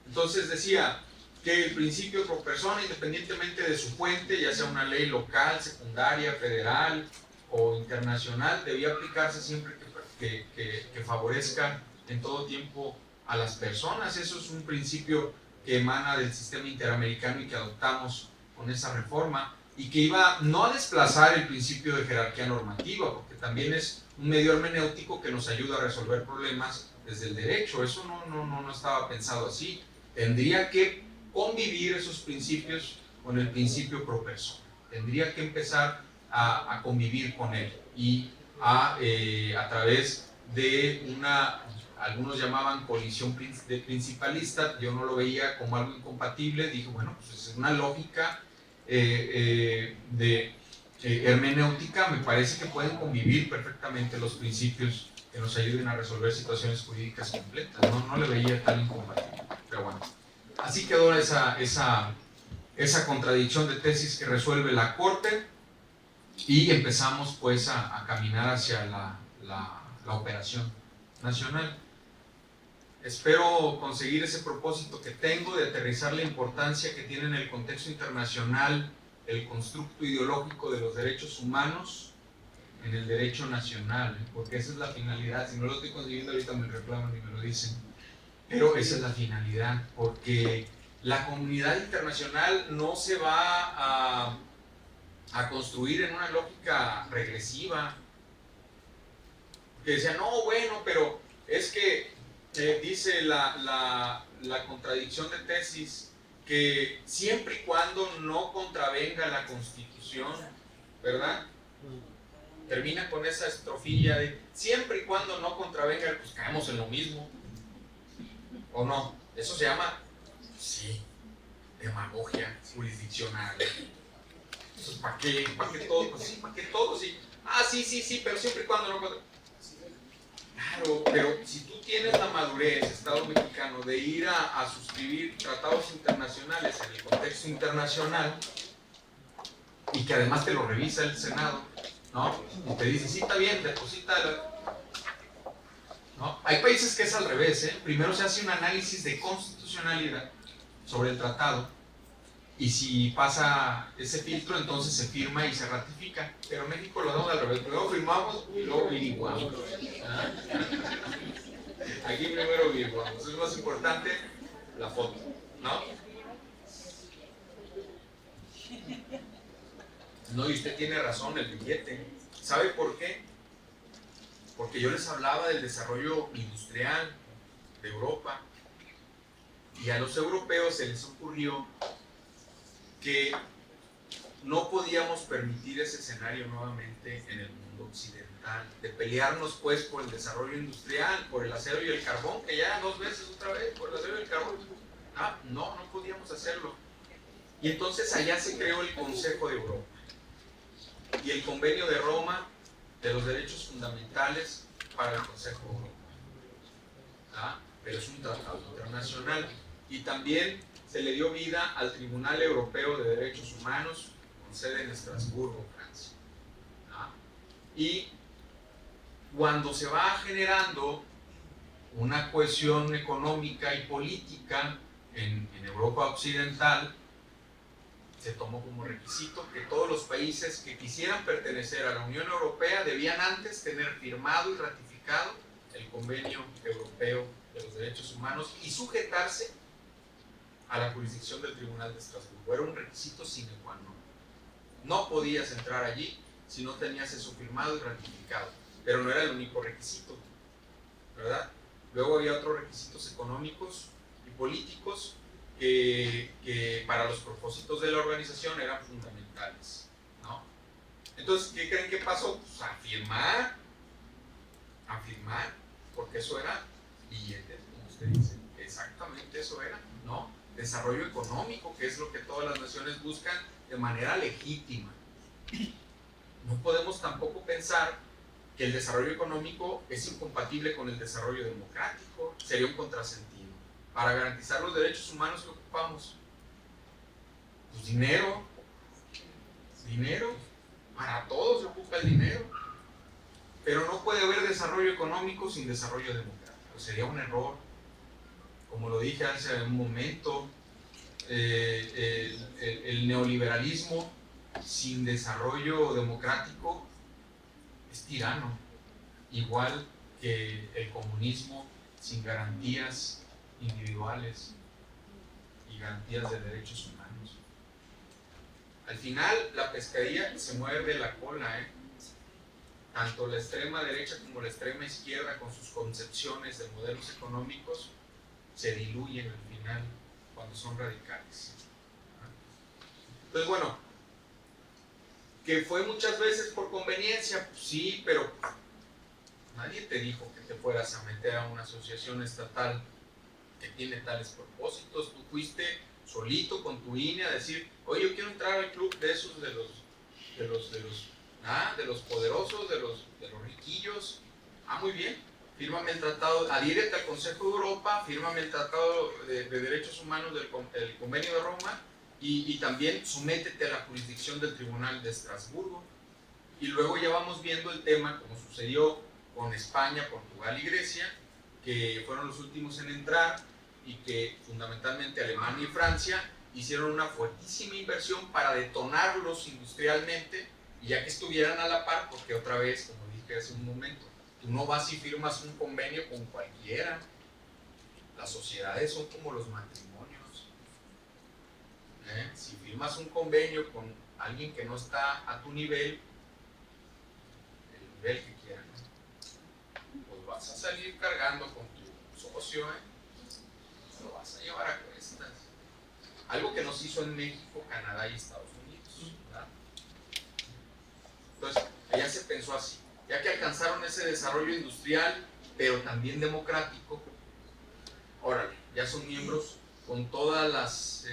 Entonces decía que el principio pro persona, independientemente de su fuente, ya sea una ley local, secundaria, federal o internacional, debía aplicarse siempre que favorezca en todo tiempo a las personas. Eso es un principio que emana del sistema interamericano y que adoptamos con esa reforma, y que iba no a desplazar el principio de jerarquía normativa, porque también es un medio hermenéutico que nos ayuda a resolver problemas desde el derecho. Eso no estaba pensado así. Tendría que convivir esos principios con el principio pro persona. Tendría que empezar a convivir con él, y a través de algunos llamaban colisión principalista. Yo no lo veía como algo incompatible. Dije, bueno, pues es una lógica hermenéutica. Me parece que pueden convivir perfectamente los principios que nos ayuden a resolver situaciones jurídicas completas. No le veía tan incompatible, pero bueno, así quedó esa contradicción de tesis que resuelve la Corte, y empezamos pues a caminar hacia la operación nacional. Espero conseguir ese propósito que tengo de aterrizar la importancia que tiene en el contexto internacional el constructo ideológico de los derechos humanos en el derecho nacional, porque esa es la finalidad. Si no lo estoy consiguiendo ahorita me reclaman y me lo dicen, pero esa es la finalidad, porque la comunidad internacional no se va a construir en una lógica regresiva, que decía, no, bueno, pero es que dice la contradicción de tesis que siempre y cuando no contravenga la Constitución, ¿verdad? Termina con esa estrofilla de siempre y cuando no contravenga, pues caemos en lo mismo, ¿o no? Eso se llama, sí, demagogia jurisdiccional. Entonces, ¿para qué todo? Pues sí, ¿para qué todo? Sí. Sí, pero siempre y cuando no contravenga. Claro, pero si tú tienes la madurez, Estado mexicano, de ir a suscribir tratados internacionales en el contexto internacional, y que además te lo revisa el Senado, ¿no? Y te dice, sí, está bien, deposita. ¿No? Hay países que es al revés, ¿eh? Primero se hace un análisis de constitucionalidad sobre el tratado, y si pasa ese filtro, entonces se firma y se ratifica. Pero en México lo damos al revés. Primero firmamos y luego averiguamos. Aquí primero averiguamos. Es más importante la foto, ¿no? No, y usted tiene razón, el billete. ¿Sabe por qué? Porque yo les hablaba del desarrollo industrial de Europa, y a los europeos se les ocurrió que no podíamos permitir ese escenario nuevamente en el mundo occidental, de pelearnos pues por el desarrollo industrial, por el acero y el carbón, que ya 2 veces otra vez, por el acero y el carbón. No podíamos hacerlo. Y entonces allá se creó el Consejo de Europa y el Convenio de Roma de los Derechos Fundamentales para el Consejo de Europa. Pero es un tratado internacional. Y también se le dio vida al Tribunal Europeo de Derechos Humanos, con sede en Estrasburgo, Francia. Y cuando se va generando una cohesión económica y política en Europa Occidental, se tomó como requisito que todos los países que quisieran pertenecer a la Unión Europea debían antes tener firmado y ratificado el Convenio Europeo de los Derechos Humanos y sujetarse a la jurisdicción del Tribunal de Estrasburgo. Era un requisito sine qua non. No podías entrar allí si no tenías eso firmado y ratificado, pero no era el único requisito, ¿verdad? Luego había otros requisitos económicos y políticos que para los propósitos de la organización eran fundamentales, ¿no? Entonces, ¿qué creen que pasó? Pues afirmar, porque eso era billetes, como usted dice, exactamente eso era, ¿no? Desarrollo económico, que es lo que todas las naciones buscan de manera legítima. No podemos tampoco pensar que el desarrollo económico es incompatible con el desarrollo democrático, sería un contrasentido. Para garantizar los derechos humanos que ocupamos, pues dinero, para todos se ocupa el dinero, pero no puede haber desarrollo económico sin desarrollo democrático, sería un error. Como lo dije hace un momento, el neoliberalismo sin desarrollo democrático es tirano, igual que el comunismo sin garantías individuales y garantías de derechos humanos. Al final, la pescadilla se muerde la cola, Tanto la extrema derecha como la extrema izquierda, con sus concepciones de modelos económicos, se diluyen al final cuando son radicales. Entonces, bueno, que fue muchas veces por conveniencia, pues sí, pero nadie te dijo que te fueras a meter a una asociación estatal que tiene tales propósitos. Tú fuiste solito con tu INE a decir, oye, yo quiero entrar al club de esos de los poderosos, de los riquillos. Muy bien, fírmame el tratado, adhiérete al Consejo de Europa, fírmame el tratado de derechos humanos del Convenio de Roma y también sométete a la jurisdicción del Tribunal de Estrasburgo. Y luego ya vamos viendo el tema, como sucedió con España, Portugal y Grecia, que fueron los últimos en entrar y que fundamentalmente Alemania y Francia hicieron una fuertísima inversión para detonarlos industrialmente, y ya que estuvieran a la par, porque otra vez, como dije hace un momento, tú no vas y firmas un convenio con cualquiera. Las sociedades son como los matrimonios. Si firmas un convenio con alguien que no está a tu nivel, el nivel que quieran, pues vas a salir cargando con tu socio, lo vas a llevar a cuestas. Algo que nos hizo en México, Canadá y Estados Unidos, ¿verdad? Entonces, allá se pensó así. Ya que alcanzaron ese desarrollo industrial, pero también democrático, órale, ya son miembros con todas las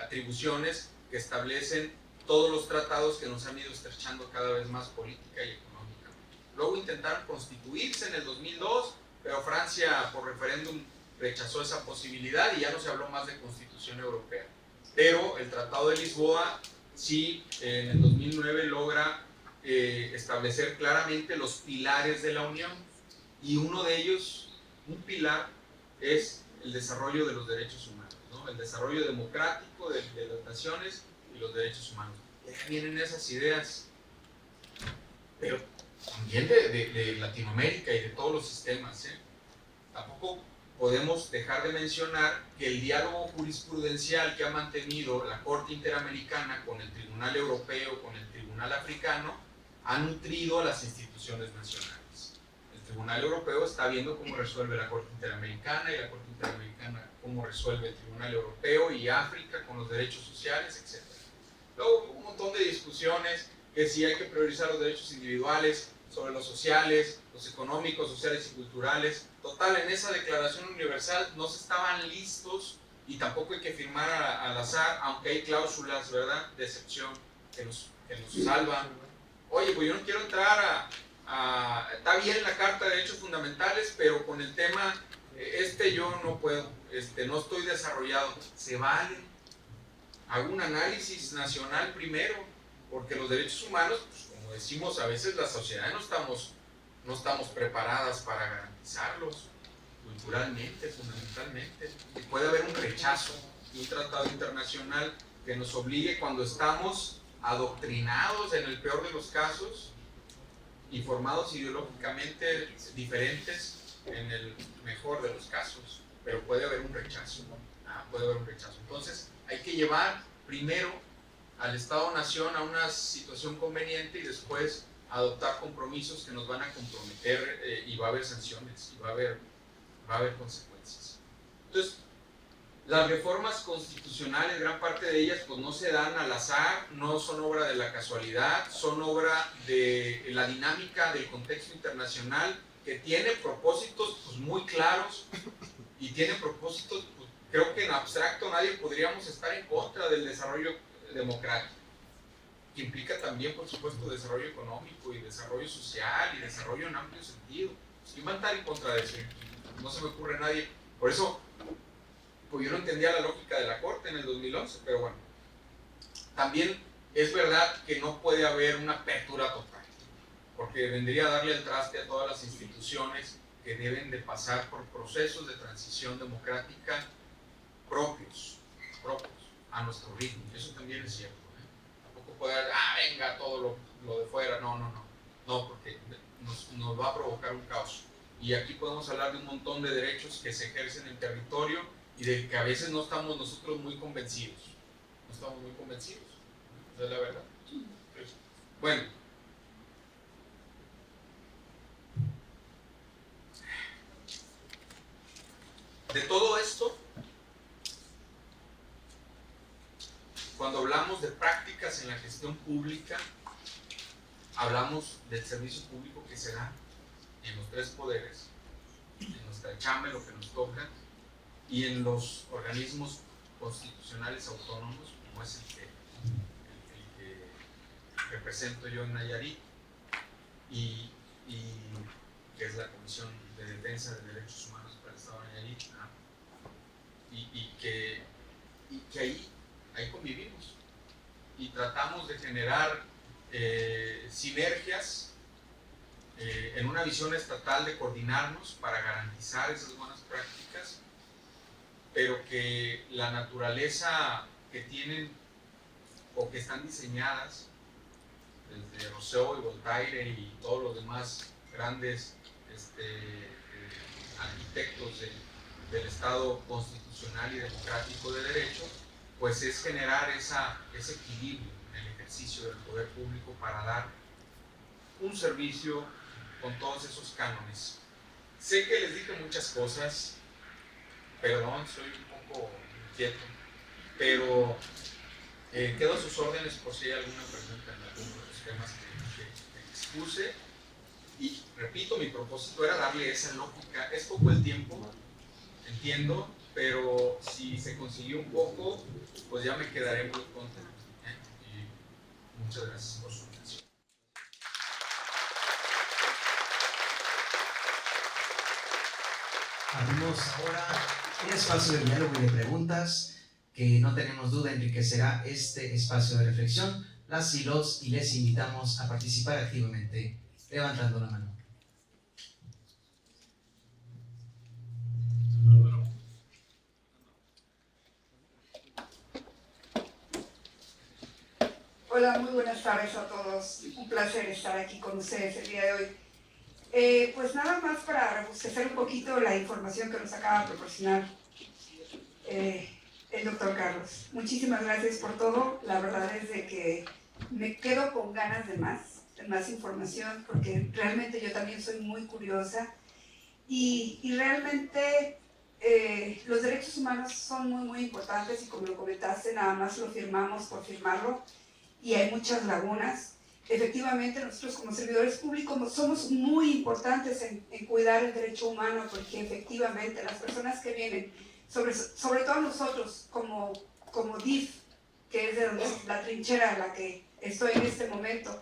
atribuciones que establecen todos los tratados que nos han ido estrechando cada vez más política y económicamente. Luego intentaron constituirse en el 2002, pero Francia por referéndum rechazó esa posibilidad y ya no se habló más de Constitución Europea. Pero el Tratado de Lisboa sí, en el 2009 logra establecer claramente los pilares de la Unión, y uno de ellos, un pilar, es el desarrollo de los derechos humanos, ¿no? El desarrollo democrático de las naciones y los derechos humanos. Ya vienen esas ideas, pero también de Latinoamérica y de todos los sistemas, Tampoco podemos dejar de mencionar que el diálogo jurisprudencial que ha mantenido la Corte Interamericana con el Tribunal Europeo, con el Tribunal Africano, ha nutrido a las instituciones nacionales. El Tribunal Europeo está viendo cómo resuelve la Corte Interamericana, y la Corte Interamericana cómo resuelve el Tribunal Europeo y África con los derechos sociales, etc. Luego hubo un montón de discusiones que si hay que priorizar los derechos individuales sobre los sociales, los económicos, sociales y culturales. Total, en esa Declaración Universal no se estaban listos y tampoco hay que firmar al azar, aunque hay cláusulas, ¿verdad?, de excepción que nos salvan. Oye, pues yo no quiero entrar está bien la Carta de Derechos Fundamentales, pero con el tema yo no puedo, no estoy desarrollado. Se vale. Hago un análisis nacional primero, porque los derechos humanos, pues, como decimos, a veces la sociedad no estamos preparadas para garantizarlos, culturalmente, fundamentalmente. Y puede haber un rechazo de un tratado internacional que nos obligue cuando estamos adoctrinados en el peor de los casos y formados ideológicamente diferentes en el mejor de los casos, pero puede haber un rechazo, puede haber un rechazo. Entonces hay que llevar primero al Estado-Nación a una situación conveniente y después adoptar compromisos que nos van a comprometer y va a haber sanciones y va a haber consecuencias. Entonces, las reformas constitucionales, gran parte de ellas, pues no se dan al azar, no son obra de la casualidad, son obra de la dinámica del contexto internacional que tiene propósitos pues, muy claros y tiene propósitos, pues, creo que en abstracto nadie podríamos estar en contra del desarrollo democrático, que implica también, por supuesto, desarrollo económico y desarrollo social y desarrollo en amplio sentido. ¿Quién va a estar en contra de eso? No se me ocurre nadie. Por eso, pues yo no entendía la lógica de la Corte en el 2011, pero bueno. También es verdad que no puede haber una apertura total, porque vendría a darle el traste a todas las instituciones que deben de pasar por procesos de transición democrática propios, a nuestro ritmo. Eso también es cierto. Tampoco puede haber, venga, todo lo de fuera. No, porque nos va a provocar un caos. Y aquí podemos hablar de un montón de derechos que se ejercen en el territorio y de que a veces no estamos nosotros muy convencidos. Esa es la verdad. Bueno. De todo esto, cuando hablamos de prácticas en la gestión pública, hablamos del servicio público que se da en los tres poderes, en nuestra chamba, en lo que nos toca, y en los organismos constitucionales autónomos, como es el que represento yo en Nayarit, y que es la Comisión de Defensa de Derechos Humanos para el Estado de Nayarit, y que ahí convivimos y tratamos de generar sinergias en una visión estatal de coordinarnos para garantizar esas buenas prácticas, pero que la naturaleza que tienen o que están diseñadas desde Rousseau y Voltaire y todos los demás grandes arquitectos del Estado constitucional y democrático de derecho, pues es generar ese equilibrio en el ejercicio del poder público para dar un servicio con todos esos cánones. Sé que les dije muchas cosas, perdón, soy un poco inquieto, pero quedo a sus órdenes por si hay alguna pregunta en alguno de los temas que expuse. Y repito, mi propósito era darle esa lógica. Es poco el tiempo, entiendo, pero si se consiguió un poco, pues ya me quedaré muy contento. Y muchas gracias por su atención. Abrimos ahora un espacio de diálogo y de preguntas que no tenemos duda enriquecerá este espacio de reflexión. Las y los y les invitamos a participar activamente levantando la mano. Hola, muy buenas tardes a todos. Un placer estar aquí con ustedes el día de hoy. Pues nada más para robustecer un poquito la información que nos acaba de proporcionar el doctor Carlos. Muchísimas gracias por todo. La verdad es de que me quedo con ganas de más información, porque realmente yo también soy muy curiosa y realmente los derechos humanos son muy, muy importantes y como lo comentaste, nada más lo firmamos por firmarlo. y hay muchas lagunas. Efectivamente, nosotros como servidores públicos somos muy importantes en cuidar el derecho humano, porque efectivamente las personas que vienen, sobre todo nosotros como DIF, que es de la trinchera en la que estoy en este momento,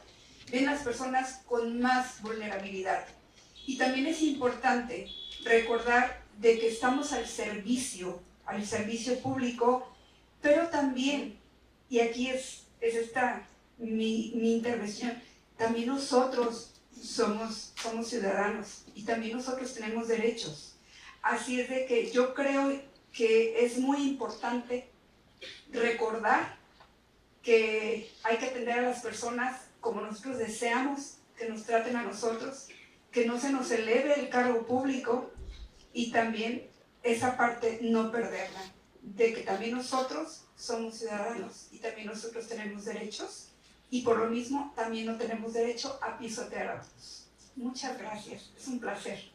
ven las personas con más vulnerabilidad. Y también es importante recordar de que estamos al servicio público, pero también, y aquí es esta mi intervención, también nosotros somos ciudadanos y también nosotros tenemos derechos. Así es de que yo creo que es muy importante recordar que hay que atender a las personas como nosotros deseamos que nos traten a nosotros, que no se nos eleve el cargo público, y también esa parte no perderla, de que también nosotros somos ciudadanos y también nosotros tenemos derechos, y por lo mismo también no tenemos derecho a pisotear a otros. Muchas gracias, es un placer.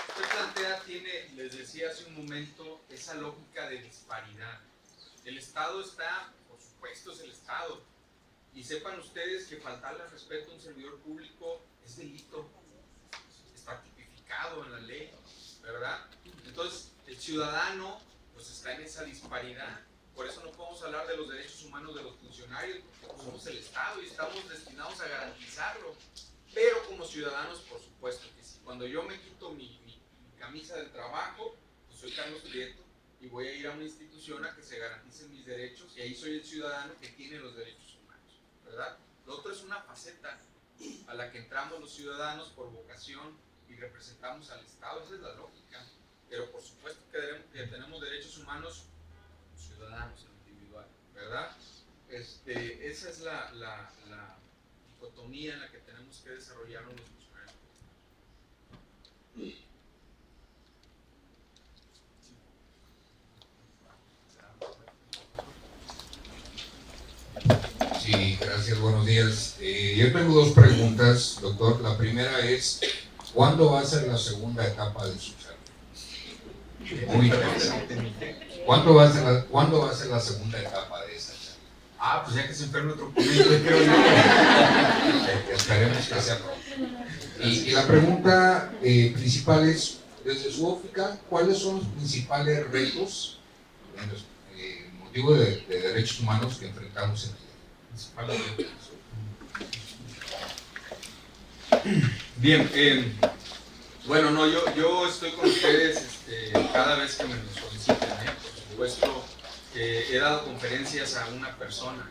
Usted plantea, les decía hace un momento, esa lógica de disparidad. El Estado está, por supuesto, es el Estado. Y sepan ustedes que faltarle respeto a un servidor público es delito. Está tipificado en la ley, ¿verdad? Entonces, el ciudadano pues está en esa disparidad. Por eso no podemos hablar de los derechos humanos de los funcionarios, porque somos el Estado y estamos destinados a garantizarlo. Pero como ciudadanos, por supuesto que sí. Cuando yo me quito mi camisa del trabajo, pues soy Carlos Prieto y voy a ir a una institución a que se garanticen mis derechos, y ahí soy el ciudadano que tiene los derechos humanos, ¿verdad? Lo otro es una faceta a la que entramos los ciudadanos por vocación y representamos al Estado. Esa es la lógica. Pero por supuesto que tenemos derechos humanos ciudadanos, en lo individual, ¿verdad? Esa es la dicotomía en la que tenemos que desarrollarnos los funcionarios. Sí, gracias, buenos días. Yo tengo dos preguntas, doctor. La primera es, ¿cuándo va a ser la segunda etapa de su charla? Muy interesante. ¿Cuándo va a ser la segunda etapa de esa charla? Pues ya que se enferma otro ponente, creo yo. Esperemos que sea pronto. Y la pregunta principal es, desde su óptica, ¿cuáles son los principales retos en motivo de derechos humanos que enfrentamos en el día? Bien, bueno, no, yo estoy con ustedes cada vez que me lo solicitan, por supuesto que he dado conferencias a una persona,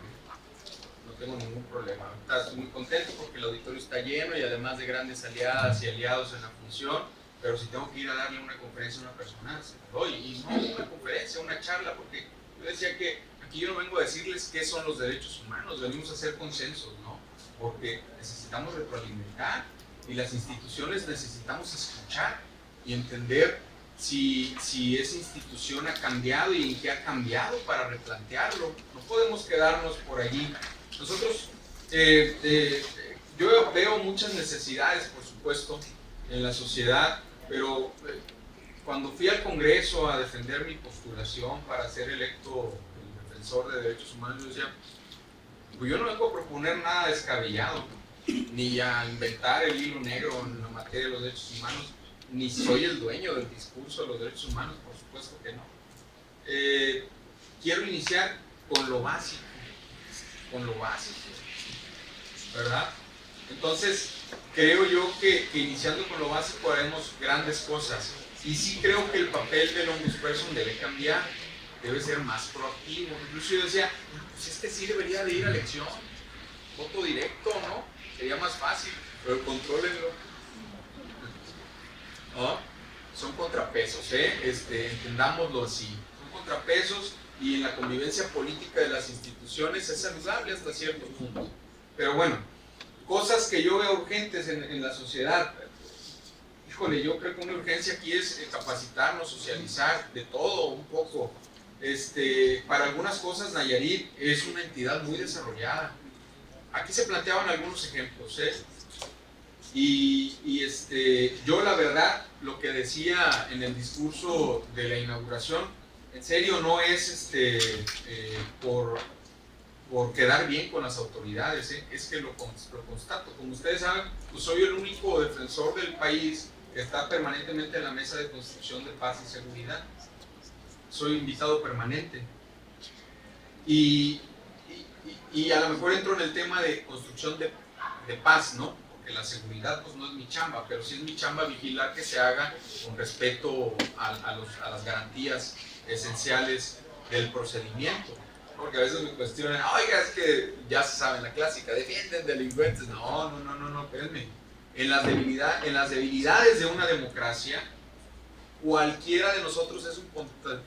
no tengo ningún problema. Ahorita estoy muy contento porque el auditorio está lleno y además de grandes aliadas y aliados en la función, pero si tengo que ir a darle una conferencia a una persona, se la doy, y no una conferencia, una charla, porque yo decía que aquí yo no vengo a decirles qué son los derechos humanos, venimos a hacer consensos, ¿no? Porque necesitamos retroalimentar y las instituciones necesitamos escuchar y entender si esa institución ha cambiado y en qué ha cambiado para replantearlo. No podemos quedarnos por allí. Nosotros, yo veo muchas necesidades, por supuesto, en la sociedad, pero cuando fui al Congreso a defender mi postulación para ser electo defensor de derechos humanos, yo decía, pues yo no vengo a proponer nada descabellado, ni a inventar el hilo negro en la materia de los derechos humanos, ni soy el dueño del discurso de los derechos humanos, por supuesto que no. Quiero iniciar con lo básico, ¿verdad? Entonces, creo yo que iniciando con lo básico haremos grandes cosas, y sí creo que el papel del ombudsperson debe cambiar, debe ser más proactivo. Incluso yo decía, pues sí debería de ir a elección, voto directo, ¿no? Sería más fácil, pero contrólenlo. ¿No? Son contrapesos, entendámoslo así. Son contrapesos, y en la convivencia política de las instituciones es saludable hasta cierto punto. Pero bueno, cosas que yo veo urgentes en la sociedad. Híjole, yo creo que una urgencia aquí es capacitarnos, socializar, de todo un poco. Para algunas cosas Nayarit es una entidad muy desarrollada. Aquí se planteaban algunos ejemplos, yo la verdad, lo que decía en el discurso de la inauguración, En serio, no es por quedar bien con las autoridades, es que lo constato. Como ustedes saben, pues soy el único defensor del país que está permanentemente en la mesa de construcción de paz y seguridad. Soy invitado permanente. Y a lo mejor entro en el tema de construcción de paz, ¿no? Porque la seguridad pues no es mi chamba, pero sí es mi chamba vigilar que se haga con respeto a las garantías esenciales del procedimiento. Porque a veces me cuestionan, oiga, es que ya se sabe la clásica, defienden delincuentes. No, espérenme. En las debilidades de una democracia, cualquiera de nosotros es un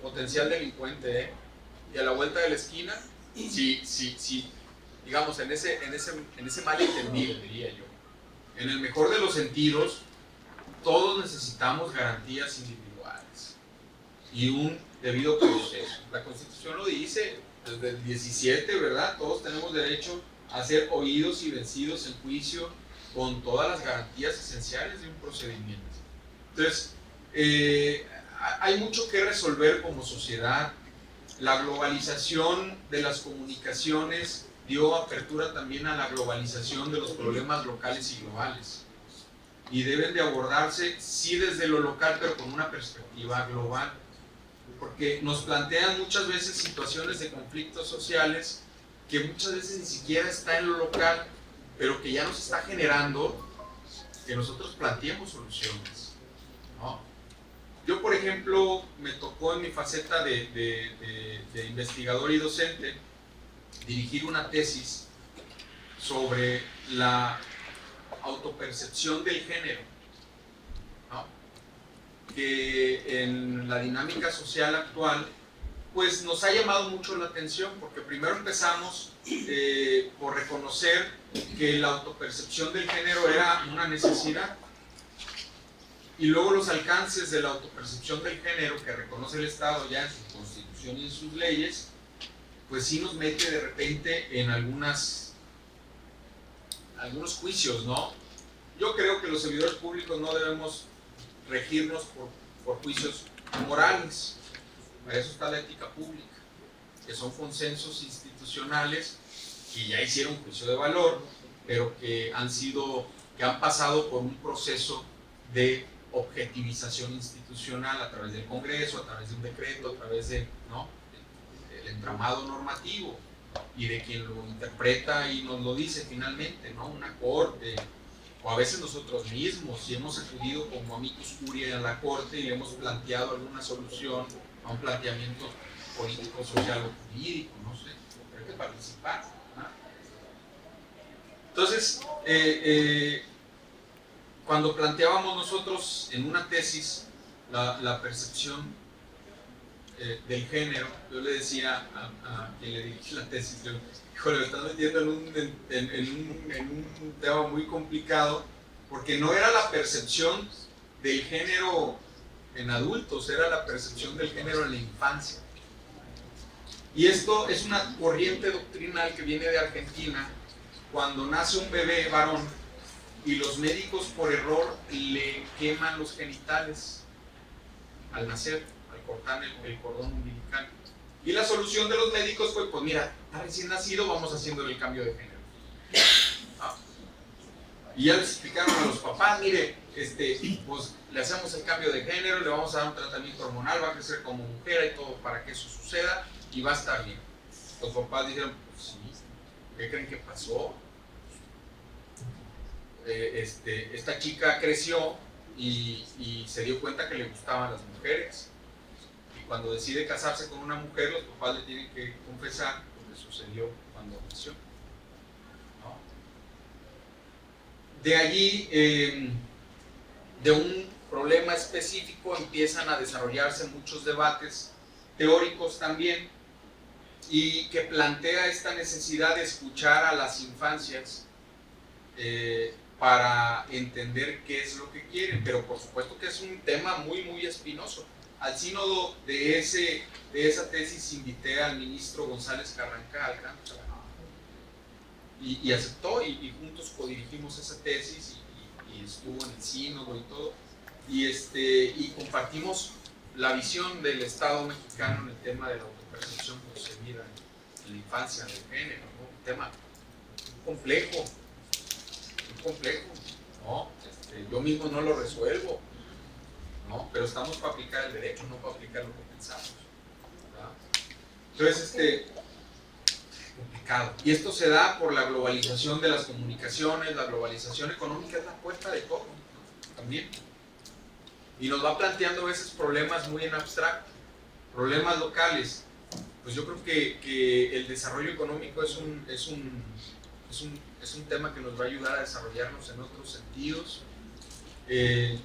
potencial delincuente, ¿eh? Y a la vuelta de la esquina, si digamos, en ese malentendido, diría yo, en el mejor de los sentidos, todos necesitamos garantías individuales y un debido proceso. La Constitución lo dice desde el 17, ¿verdad? Todos tenemos derecho a ser oídos y vencidos en juicio con todas las garantías esenciales de un procedimiento. Entonces, hay mucho que resolver como sociedad. La globalización de las comunicaciones dio apertura también a la globalización de los problemas locales y globales. Y deben de abordarse, sí, desde lo local, pero con una perspectiva global. Porque nos plantean muchas veces situaciones de conflictos sociales que muchas veces ni siquiera está en lo local, pero que ya nos está generando que nosotros planteemos soluciones, ¿no? Yo, por ejemplo, me tocó en mi faceta de investigador y docente dirigir una tesis sobre la autopercepción del género, ¿no? Que en la dinámica social actual pues nos ha llamado mucho la atención, porque primero empezamos por reconocer que la autopercepción del género era una necesidad, y luego los alcances de la autopercepción del género que reconoce el Estado ya en su Constitución y en sus leyes, pues sí nos mete de repente en algunos juicios, ¿no? Yo creo que los servidores públicos no debemos regirnos por juicios morales. Para eso está la ética pública, que son consensos institucionales que ya hicieron juicio de valor, pero que han pasado por un proceso de objetivización institucional a través del Congreso, a través de un decreto, a través de, ¿no?, el entramado normativo y de quien lo interpreta y nos lo dice finalmente, ¿no?, una corte, o a veces nosotros mismos, si hemos acudido como amicus curiae a la corte y le hemos planteado alguna solución a un planteamiento político, social o jurídico, no sé, pero hay que participar, ¿no? Entonces, cuando planteábamos nosotros en una tesis la percepción del género, yo le decía a quien le dirigí la tesis, yo, híjole, me estás metiendo en un tema muy complicado, porque no era la percepción del género en adultos, era la percepción del género en la infancia. Y esto es una corriente doctrinal que viene de Argentina. Cuando nace un bebé varón y los médicos por error le queman los genitales al nacer, al cortar el cordón umbilical. Y la solución de los médicos fue, pues mira, está recién nacido, vamos haciéndole el cambio de género. Y ya les explicaron a los papás, mire, pues le hacemos el cambio de género, le vamos a dar un tratamiento hormonal, va a crecer como mujer y todo para que eso suceda y va a estar bien. Los papás dijeron, pues sí, ¿qué creen que pasó? Esta chica creció y se dio cuenta que le gustaban las mujeres. Y cuando decide casarse con una mujer, los papás le tienen que confesar lo que sucedió cuando nació, ¿no? De allí, de un problema específico, empiezan a desarrollarse muchos debates teóricos también, y que plantea esta necesidad de escuchar a las infancias para entender qué es lo que quieren, pero por supuesto que es un tema muy, muy espinoso. Al sínodo de esa tesis invité al ministro González Carrancal, y aceptó, y juntos codirigimos esa tesis y estuvo en el sínodo y todo, y compartimos la visión del Estado mexicano en el tema de la autopercepción concebida en la infancia del género, ¿no? Un tema complejo, muy complejo, ¿no? Yo mismo no lo resuelvo, ¿no? Pero estamos para aplicar el derecho, no para aplicar lo que pensamos, ¿verdad? Entonces, complicado. Y esto se da por la globalización de las comunicaciones, la globalización económica es la puerta de todo, ¿no? También. Y nos va planteando a veces problemas muy en abstracto, problemas locales. Pues yo creo que el desarrollo económico es un tema que nos va a ayudar a desarrollarnos en otros sentidos. ¿Qué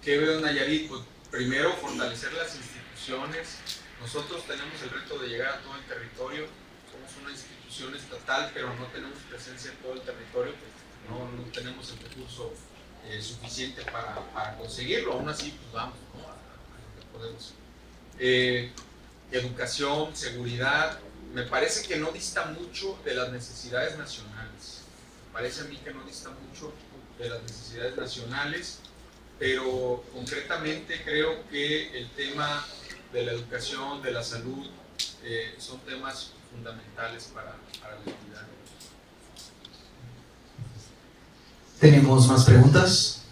veo en Nayarit? Pues primero, fortalecer las instituciones. Nosotros tenemos el reto de llegar a todo el territorio. Somos una institución estatal, pero no tenemos presencia en todo el territorio, pues no tenemos el recurso suficiente para conseguirlo. Aún así, pues vamos, ¿no? A lo que podemos. Educación, seguridad, me parece que no dista mucho de las necesidades nacionales. Me parece a mí que no dista mucho de las necesidades nacionales, pero concretamente creo que el tema de la educación, de la salud, son temas fundamentales para la entidad. ¿Tenemos más preguntas?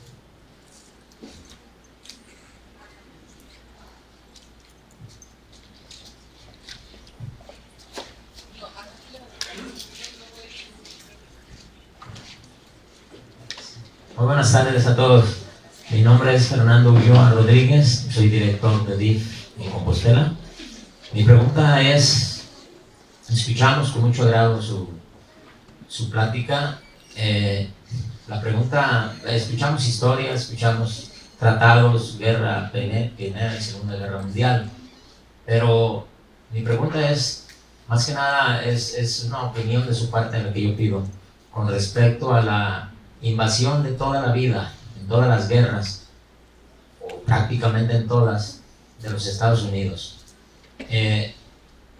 Muy buenas tardes a todos. Mi nombre es Fernando Ulloa Rodríguez, soy director de DIF en Compostela. Mi pregunta es, escuchamos con mucho agrado su plática. La pregunta, escuchamos historia, escuchamos tratados, guerra, Primera y Segunda Guerra Mundial, pero mi pregunta es, más que nada, es una opinión de su parte en lo que yo pido, con respecto a la invasión de toda la vida, en todas las guerras, o prácticamente en todas, de los Estados Unidos.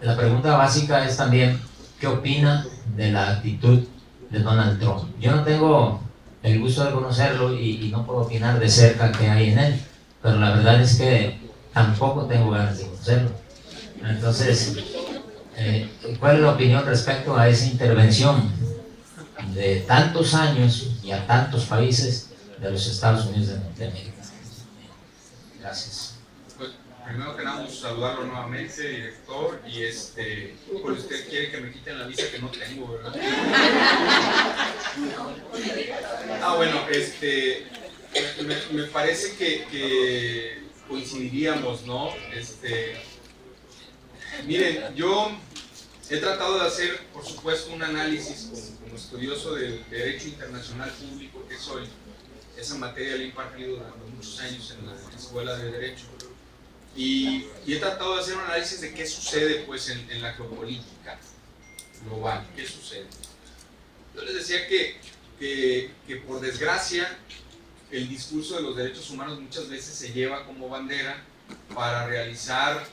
La pregunta básica es también, ¿qué opina de la actitud de Donald Trump? Yo no tengo el gusto de conocerlo y no puedo opinar de cerca qué hay en él, pero la verdad es que tampoco tengo ganas de conocerlo. Entonces, ¿cuál es la opinión respecto a esa intervención de tantos años y a tantos países de los Estados Unidos de Norteamérica? Gracias. Pues primero que nada, vamos a saludarlo nuevamente, director, y pues usted quiere que me quiten la visa que no tengo, ¿verdad? Bueno, me parece que coincidiríamos, ¿no? Miren, yo he tratado de hacer, por supuesto, un análisis como estudioso del derecho internacional público que soy. Esa materia la he impartido durante muchos años en la escuela de Derecho. Y he tratado de hacer un análisis de qué sucede pues, en la geopolítica global. ¿Qué sucede? Yo les decía que por desgracia el discurso de los derechos humanos muchas veces se lleva como bandera para realizar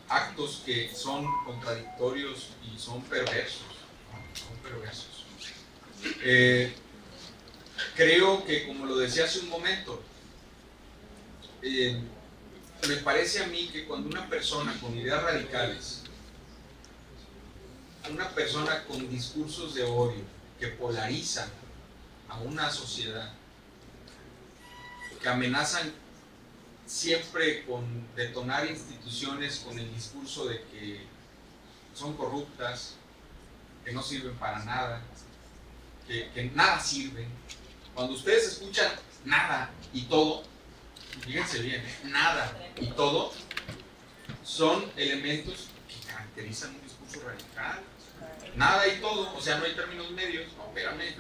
actos que son contradictorios y son perversos, ¿no? Son perversos. Creo que, como lo decía hace un momento, me parece a mí que cuando una persona con ideas radicales, una persona con discursos de odio que polarizan a una sociedad, que amenazan siempre con detonar instituciones con el discurso de que son corruptas, que no sirven para nada, que nada sirve. Cuando ustedes escuchan nada y todo, fíjense bien, nada y todo son elementos que caracterizan un discurso radical. Nada y todo, o sea, no hay términos medios. No, espérame,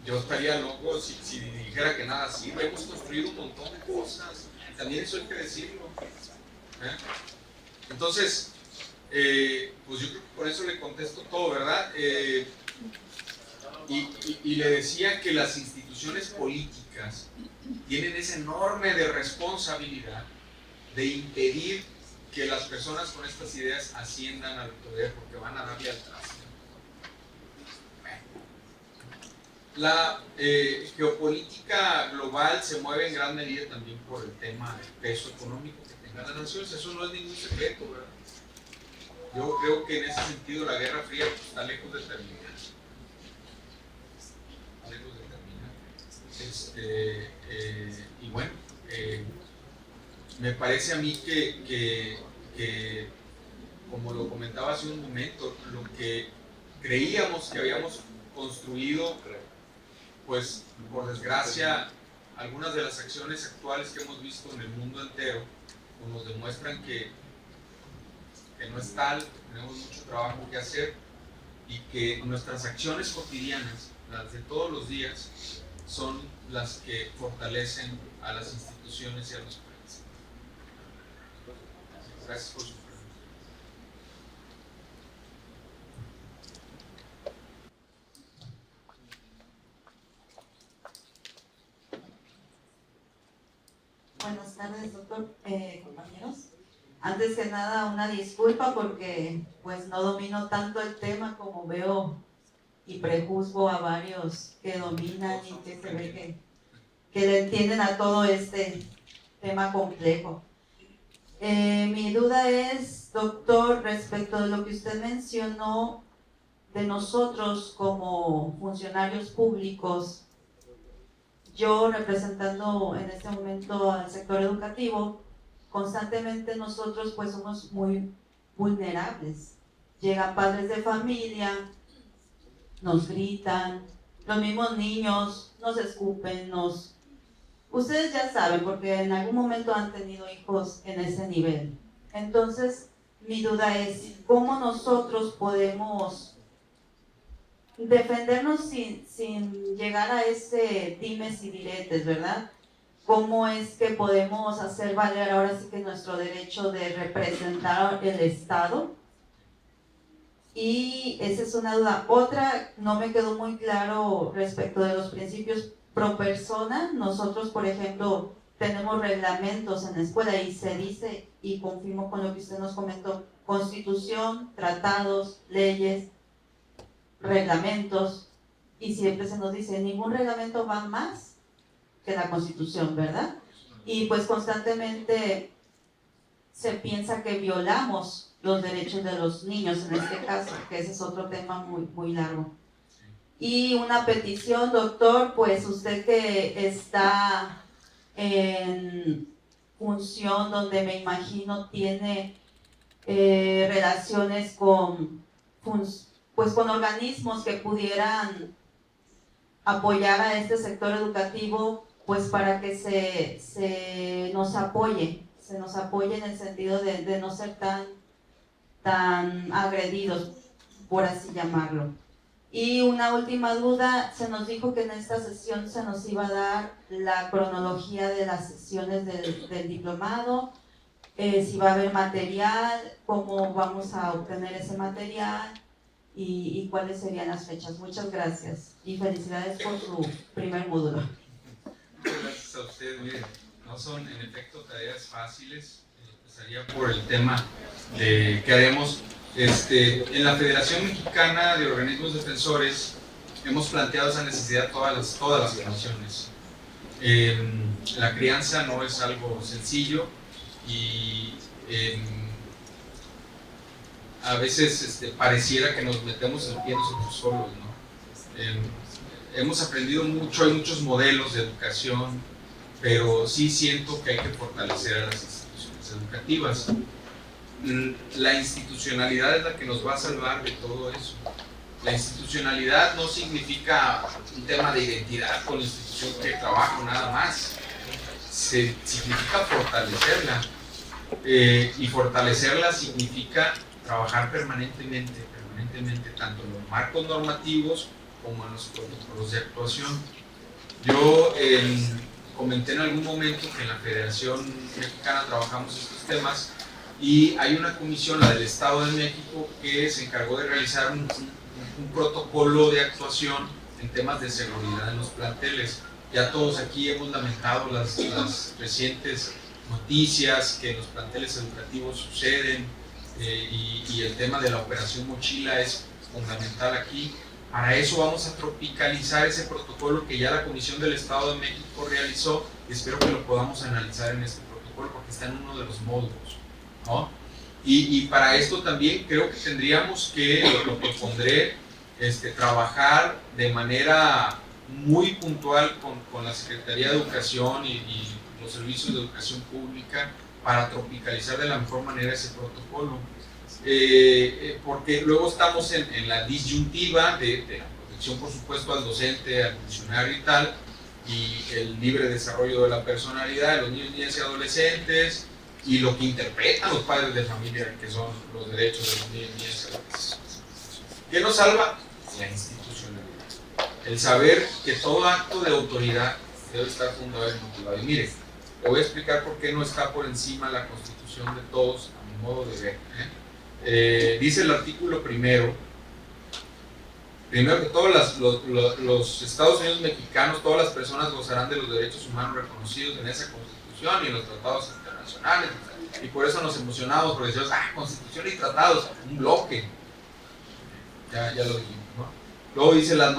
yo estaría loco si dijera que nada sirve. Hemos construido un montón de cosas, también eso hay que decirlo. Entonces, pues yo creo que por eso le contesto todo, ¿verdad? Y le decía que las instituciones políticas tienen esa enorme de responsabilidad de impedir que las personas con estas ideas asciendan al poder, porque van a darle al traste. La geopolítica global se mueve en gran medida también por el tema del peso económico que tengan las naciones. Eso no es ningún secreto, ¿verdad? Yo creo que en ese sentido la Guerra Fría pues, está lejos de terminar. Está lejos de terminar. Y bueno, me parece a mí que, como lo comentaba hace un momento, lo que creíamos que habíamos construido, pues por desgracia, algunas de las acciones actuales que hemos visto en el mundo entero pues, nos demuestran que no es tal, tenemos mucho trabajo que hacer y que nuestras acciones cotidianas, las de todos los días, son las que fortalecen a las instituciones y a los países. Gracias por su pregunta. Buenas tardes, doctor, compañeros. Antes que nada, una disculpa porque pues no domino tanto el tema como veo y prejuzgo a varios que dominan y que se ve que le entienden a todo este tema complejo. Mi duda es, doctor, respecto de lo que usted mencionó de nosotros como funcionarios públicos. Yo, representando en este momento al sector educativo, constantemente nosotros pues somos muy vulnerables. Llegan padres de familia, nos gritan, los mismos niños nos escupen, Ustedes ya saben, porque en algún momento han tenido hijos en ese nivel. Entonces, mi duda es, ¿cómo nosotros podemos defendernos sin llegar a ese dimes y diretes, ¿verdad? ¿Cómo es que podemos hacer valer ahora sí que nuestro derecho de representar el Estado? Y esa es una duda. Otra, no me quedó muy claro respecto de los principios pro persona. Nosotros, por ejemplo, tenemos reglamentos en la escuela y se dice, y confirmo con lo que usted nos comentó, constitución, tratados, leyes, reglamentos, y siempre se nos dice, ningún reglamento va más que la Constitución, ¿verdad? Y pues constantemente se piensa que violamos los derechos de los niños en este caso, que ese es otro tema muy, muy largo. Y una petición, doctor, pues usted que está en función donde me imagino tiene relaciones con organismos que pudieran apoyar a este sector educativo, pues para que se nos apoye en el sentido de no ser tan agredidos, por así llamarlo. Y una última duda, se nos dijo que en esta sesión se nos iba a dar la cronología de las sesiones del diplomado, si va a haber material, cómo vamos a obtener ese material, y cuáles serían las fechas. Muchas gracias y felicidades por su primer módulo. Muchas gracias a ustedes. Miren, no son en efecto tareas fáciles. Empezaría por el tema de qué haremos. En la Federación Mexicana de Organismos Defensores hemos planteado esa necesidad todas las generaciones. La crianza no es algo sencillo y a veces pareciera que nos metemos el pie nosotros solos, ¿no? Hemos aprendido mucho, hay muchos modelos de educación, pero sí siento que hay que fortalecer a las instituciones educativas. La institucionalidad es la que nos va a salvar de todo eso. La institucionalidad no significa un tema de identidad con la institución que trabajo nada más, significa fortalecerla, y fortalecerla significa trabajar permanentemente, tanto en los marcos normativos como en los protocolos de actuación. Yo comenté en algún momento que en la Federación Mexicana trabajamos estos temas y hay una comisión, la del Estado de México, que se encargó de realizar un protocolo de actuación en temas de seguridad en los planteles. Ya todos aquí hemos lamentado las recientes noticias que en los planteles educativos suceden, y el tema de la operación mochila es fundamental aquí. Para eso vamos a tropicalizar ese protocolo que ya la Comisión del Estado de México realizó, y espero que lo podamos analizar en este protocolo porque está en uno de los módulos, ¿no? Y para esto también creo que tendríamos que, lo propondré, trabajar de manera muy puntual con la Secretaría de Educación y los servicios de educación pública para tropicalizar de la mejor manera ese protocolo. Porque luego estamos en la disyuntiva de la protección, por supuesto, al docente, al funcionario y tal, y el libre desarrollo de la personalidad de los niños, niñas y adolescentes, y lo que interpretan los padres de familia, que son los derechos de los niños, niñas y adolescentes. ¿Qué nos salva? La institucionalidad. El saber que todo acto de autoridad debe estar fundado y motivado. Y mire, le voy a explicar por qué no está por encima la Constitución de todos, a mi modo de ver. Dice el artículo primero que todos los Estados Unidos mexicanos, todas las personas gozarán de los derechos humanos reconocidos en esa Constitución y en los tratados internacionales, y por eso nos emocionamos porque decimos, Constitución y tratados, un bloque, ya lo dijimos, ¿no? Luego dice, las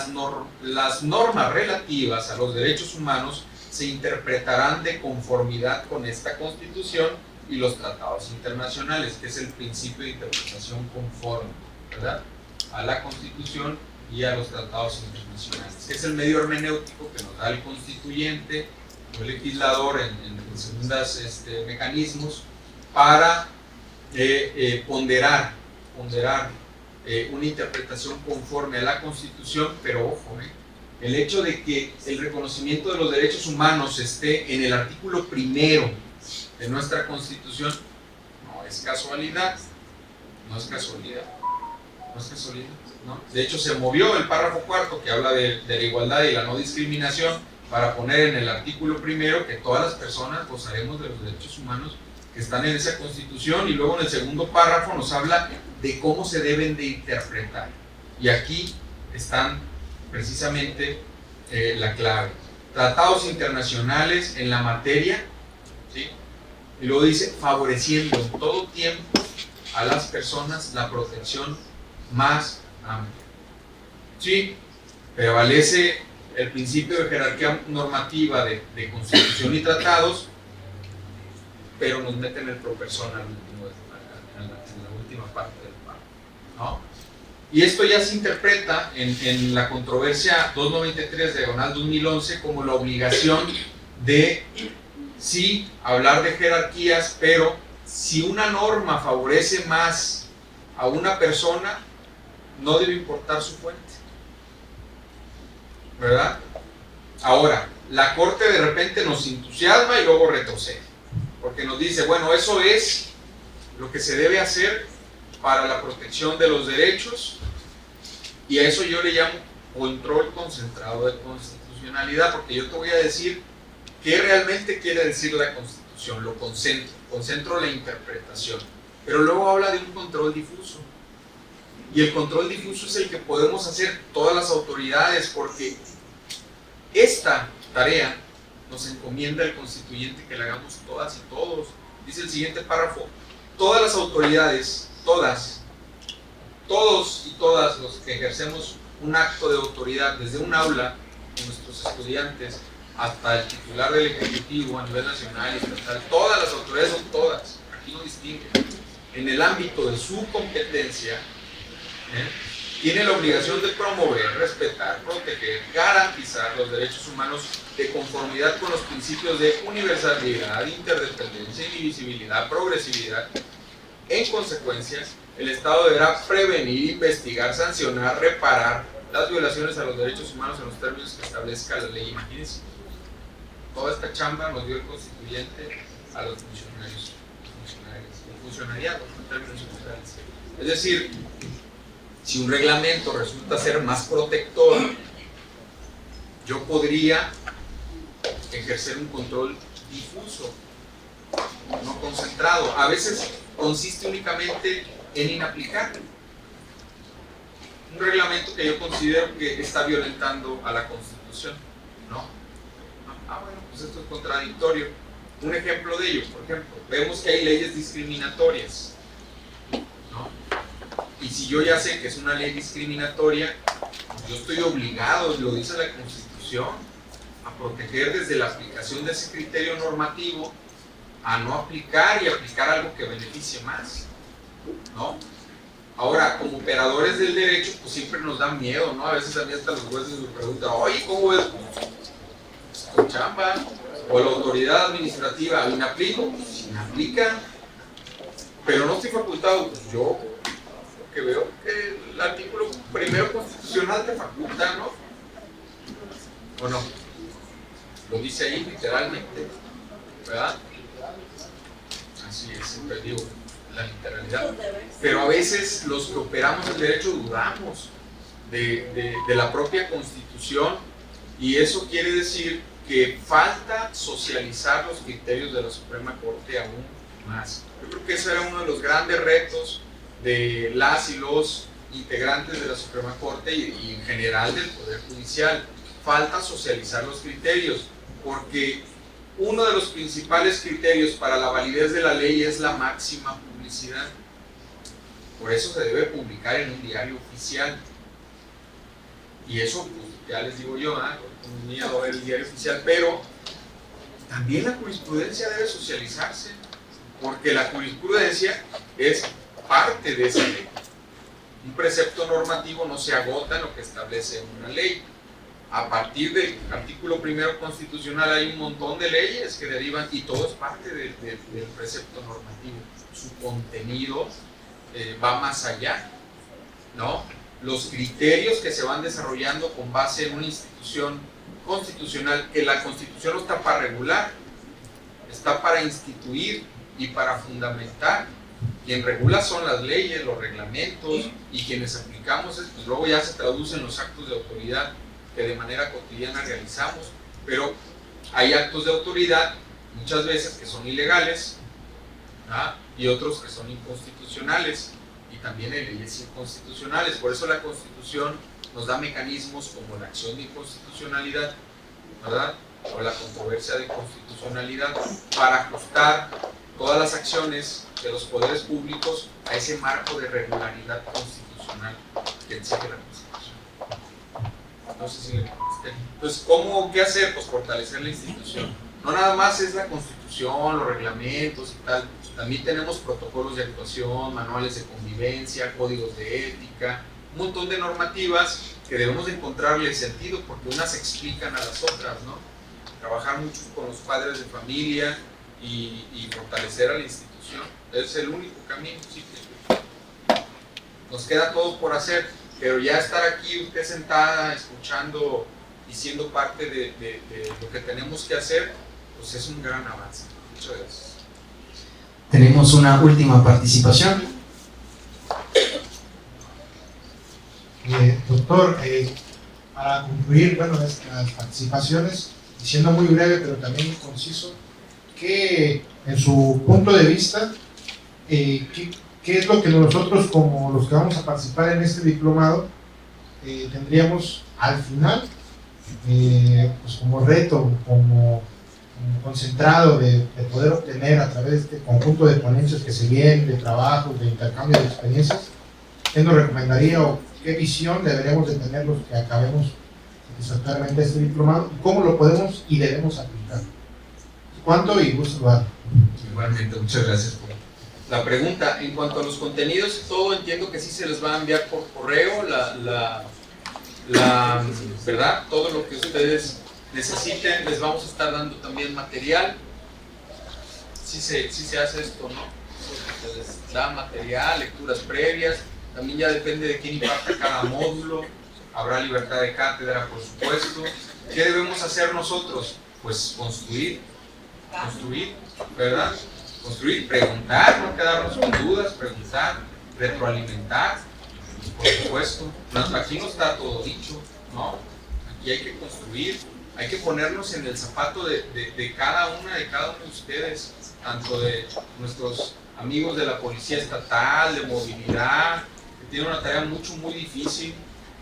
normas relativas a los derechos humanos se interpretarán de conformidad con esta Constitución y los tratados internacionales, que es el principio de interpretación conforme, ¿verdad?, a la Constitución y a los tratados internacionales, que es el medio hermenéutico que nos da el constituyente o el legislador en segundos mecanismos para ponderar una interpretación conforme a la Constitución. Pero ojo, el hecho de que el reconocimiento de los derechos humanos esté en el artículo primero de nuestra Constitución no es casualidad, no es casualidad, ¿no? De hecho, se movió el párrafo cuarto que habla de la igualdad y la no discriminación para poner en el artículo primero que todas las personas gozaremos de los derechos humanos que están en esa Constitución, y luego en el segundo párrafo nos habla de cómo se deben de interpretar, y aquí están precisamente la clave: tratados internacionales en la materia, ¿sí? Y luego dice, favoreciendo en todo tiempo a las personas la protección más amplia. Sí, prevalece el principio de jerarquía normativa de Constitución y tratados, pero nos meten el pro persona en la última parte del párrafo, ¿no? Y esto ya se interpreta en la controversia 293/2011 como la obligación de sí hablar de jerarquías, pero si una norma favorece más a una persona, no debe importar su fuente, ¿verdad? Ahora, la Corte de repente nos entusiasma y luego retrocede, porque nos dice, bueno, eso es lo que se debe hacer para la protección de los derechos, y a eso yo le llamo control concentrado de constitucionalidad, porque yo te voy a decir qué realmente quiere decir la Constitución, lo concentro la interpretación, pero luego habla de un control difuso, y el control difuso es el que podemos hacer todas las autoridades, porque esta tarea nos encomienda el constituyente que la hagamos todas y todos. Dice el siguiente párrafo: todas las autoridades, todos y todas los que ejercemos un acto de autoridad, desde un aula con nuestros estudiantes hasta el titular del Ejecutivo a nivel nacional y estatal, todas las autoridades son todas, aquí no distinguen, en el ámbito de su competencia, tiene la obligación de promover, respetar, proteger, garantizar los derechos humanos de conformidad con los principios de universalidad, interdependencia, indivisibilidad, progresividad. En consecuencia, el Estado deberá prevenir, investigar, sancionar, reparar las violaciones a los derechos humanos en los términos que establezca la ley. Imagínense, toda esta chamba nos dio el constituyente a los funcionarios, el funcionariado, en términos generales. Es decir, si un reglamento resulta ser más protector, yo podría ejercer un control difuso, no concentrado. A veces consiste únicamente en inaplicar un reglamento que yo considero que está violentando a la Constitución, ¿no? Bueno, pues esto es contradictorio. Un ejemplo de ello, por ejemplo, vemos que hay leyes discriminatorias, ¿no? Y si yo ya sé que es una ley discriminatoria, yo estoy obligado, lo dice la Constitución, a proteger desde la aplicación de ese criterio normativo, a no aplicar y aplicar algo que beneficie más, ¿no? Ahora, como operadores del derecho, pues siempre nos da miedo, ¿no? A veces a mí hasta los jueces me preguntan, oye, ¿cómo ves? Con chamba. O la autoridad administrativa, ¿me aplico? Pues si me aplica, pero no estoy facultado, pues yo que veo que el artículo primero constitucional te faculta, ¿no? ¿O no? Lo dice ahí literalmente, ¿verdad? Así es, siempre digo la literalidad. Pero a veces los que operamos el derecho dudamos de la propia Constitución, y eso quiere decir que falta socializar los criterios de la Suprema Corte aún más. Yo creo que ese era uno de los grandes retos de las y los integrantes de la Suprema Corte y en general del Poder Judicial. Falta socializar los criterios, porque uno de los principales criterios para la validez de la ley es la máxima publicidad. Por eso se debe publicar en un diario oficial. Y eso, pues, ya les digo yo, con miedo a ver el diario oficial, pero también la jurisprudencia debe socializarse, porque la jurisprudencia es parte de esa ley. Un precepto normativo no se agota en lo que establece una ley. A partir del artículo primero constitucional hay un montón de leyes que derivan, y todo es parte del precepto normativo. Su contenido va más allá, ¿no? Los criterios que se van desarrollando con base en una institución constitucional, que la Constitución no está para regular, está para instituir y para fundamentar. Quien regula son las leyes, los reglamentos, y quienes aplicamos, pues luego ya se traducen los actos de autoridad que de manera cotidiana realizamos. Pero hay actos de autoridad muchas veces que son ilegales, ¿ah? Y otros que son inconstitucionales, y también hay leyes inconstitucionales. Por eso la Constitución nos da mecanismos como la acción de inconstitucionalidad, ¿verdad? O la controversia de constitucionalidad, para ajustar todas las acciones de los poderes públicos a ese marco de regularidad constitucional que exige la Constitución. No sé si le contesté. Entonces, ¿qué hacer? Pues fortalecer la institución. No nada más es la Constitución, los reglamentos y tal. También tenemos protocolos de actuación, manuales de convivencia, códigos de ética, un montón de normativas que debemos encontrarle sentido, porque unas explican a las otras, ¿no? Trabajar mucho con los padres de familia y fortalecer a la institución. Es el único camino, sí. Nos queda todo por hacer, pero ya estar aquí usted sentada, escuchando y siendo parte de lo que tenemos que hacer, pues es un gran avance. Muchas gracias. Tenemos una última participación. Doctor, para concluir, las participaciones, siendo muy breve pero también conciso, que en su punto de vista, ¿qué es lo que nosotros, como los que vamos a participar en este diplomado, tendríamos al final, pues como reto, como concentrado de poder obtener a través de este conjunto de ponencias que se vienen, de trabajos, de intercambio de experiencias? ¿Qué nos recomendaría o qué visión deberíamos de tener los que acabemos satisfactoriamente este diplomado? ¿Cómo lo podemos y debemos aplicar? ¿Cuánto y gusto lo hago? Igualmente, muchas gracias por la pregunta. En cuanto a los contenidos, todo entiendo que sí se les va a enviar por correo, ¿verdad? Todo lo que ustedes necesiten, les vamos a estar dando también material. Sí se hace esto, ¿no? Se les da material, lecturas previas, también ya depende de quién imparta cada módulo, habrá libertad de cátedra, por supuesto. ¿Qué debemos hacer nosotros? Pues construir, ¿verdad? Construir, preguntar, no quedarnos con dudas, preguntar, retroalimentar, por supuesto. Aquí no está todo dicho, ¿no? Aquí hay que construir, hay que ponernos en el zapato de cada uno de ustedes, tanto de nuestros amigos de la Policía Estatal, de movilidad, que tienen una tarea muy difícil,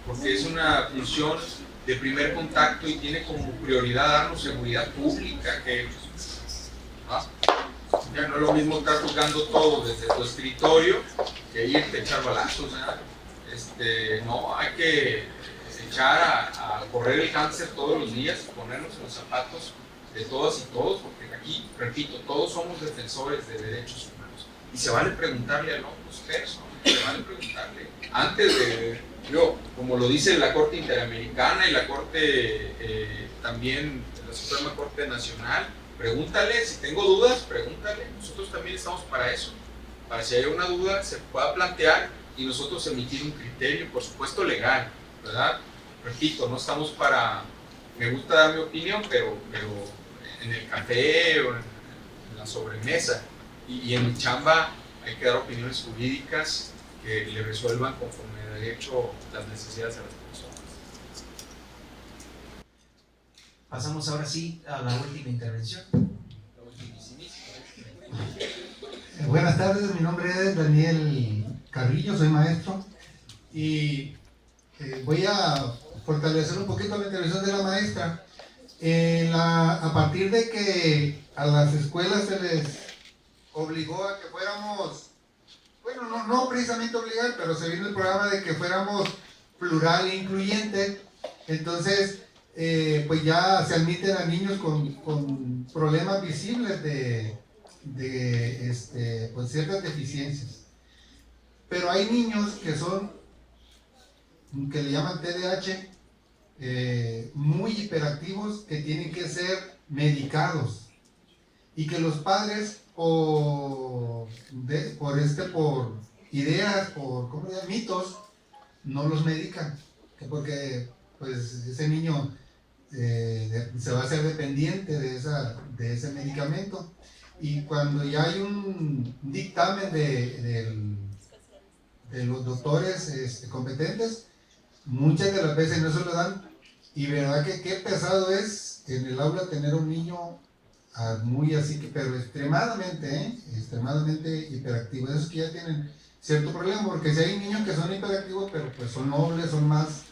porque es una función de primer contacto y tiene como prioridad darnos seguridad pública, que Ya no es lo mismo estar jugando todo desde tu escritorio que irte a echar balazos, ¿verdad? No, hay que echar a correr el cáncer todos los días, ponernos en los zapatos de todas y todos, porque aquí, repito, todos somos defensores de derechos humanos. Y se vale preguntarle a los expertos, se vale preguntarle. Antes de, como lo dice la Corte Interamericana y la Corte también, la Suprema Corte Nacional, pregúntale, si tengo dudas, pregúntale. Nosotros también estamos para eso, para si hay una duda se pueda plantear y nosotros emitir un criterio, por supuesto legal, ¿verdad? Repito, no estamos para, me gusta dar mi opinión, pero en el café o en la sobremesa y en mi chamba hay que dar opiniones jurídicas que le resuelvan conforme a derecho las necesidades de las personas. Pasamos ahora sí a la última intervención. Buenas tardes, mi nombre es Daniel Carrillo, soy maestro y voy a fortalecer un poquito la intervención de la maestra. A partir de que a las escuelas se les obligó a que fuéramos, bueno, no precisamente obligar, pero se vino el programa de que fuéramos plural e incluyente, entonces pues ya se admiten a niños con problemas visibles de pues ciertas deficiencias. Pero hay niños que le llaman TDAH, muy hiperactivos, que tienen que ser medicados y que los padres por ideas, por mitos, no los medican, porque pues ese niño se va a hacer dependiente de ese medicamento, y cuando ya hay un dictamen de los doctores competentes, muchas de las veces no se lo dan, y verdad que qué pesado es en el aula tener un niño muy así, pero extremadamente hiperactivo. Esos que ya tienen cierto problema, porque si hay niños que son hiperactivos, pero pues son nobles, son más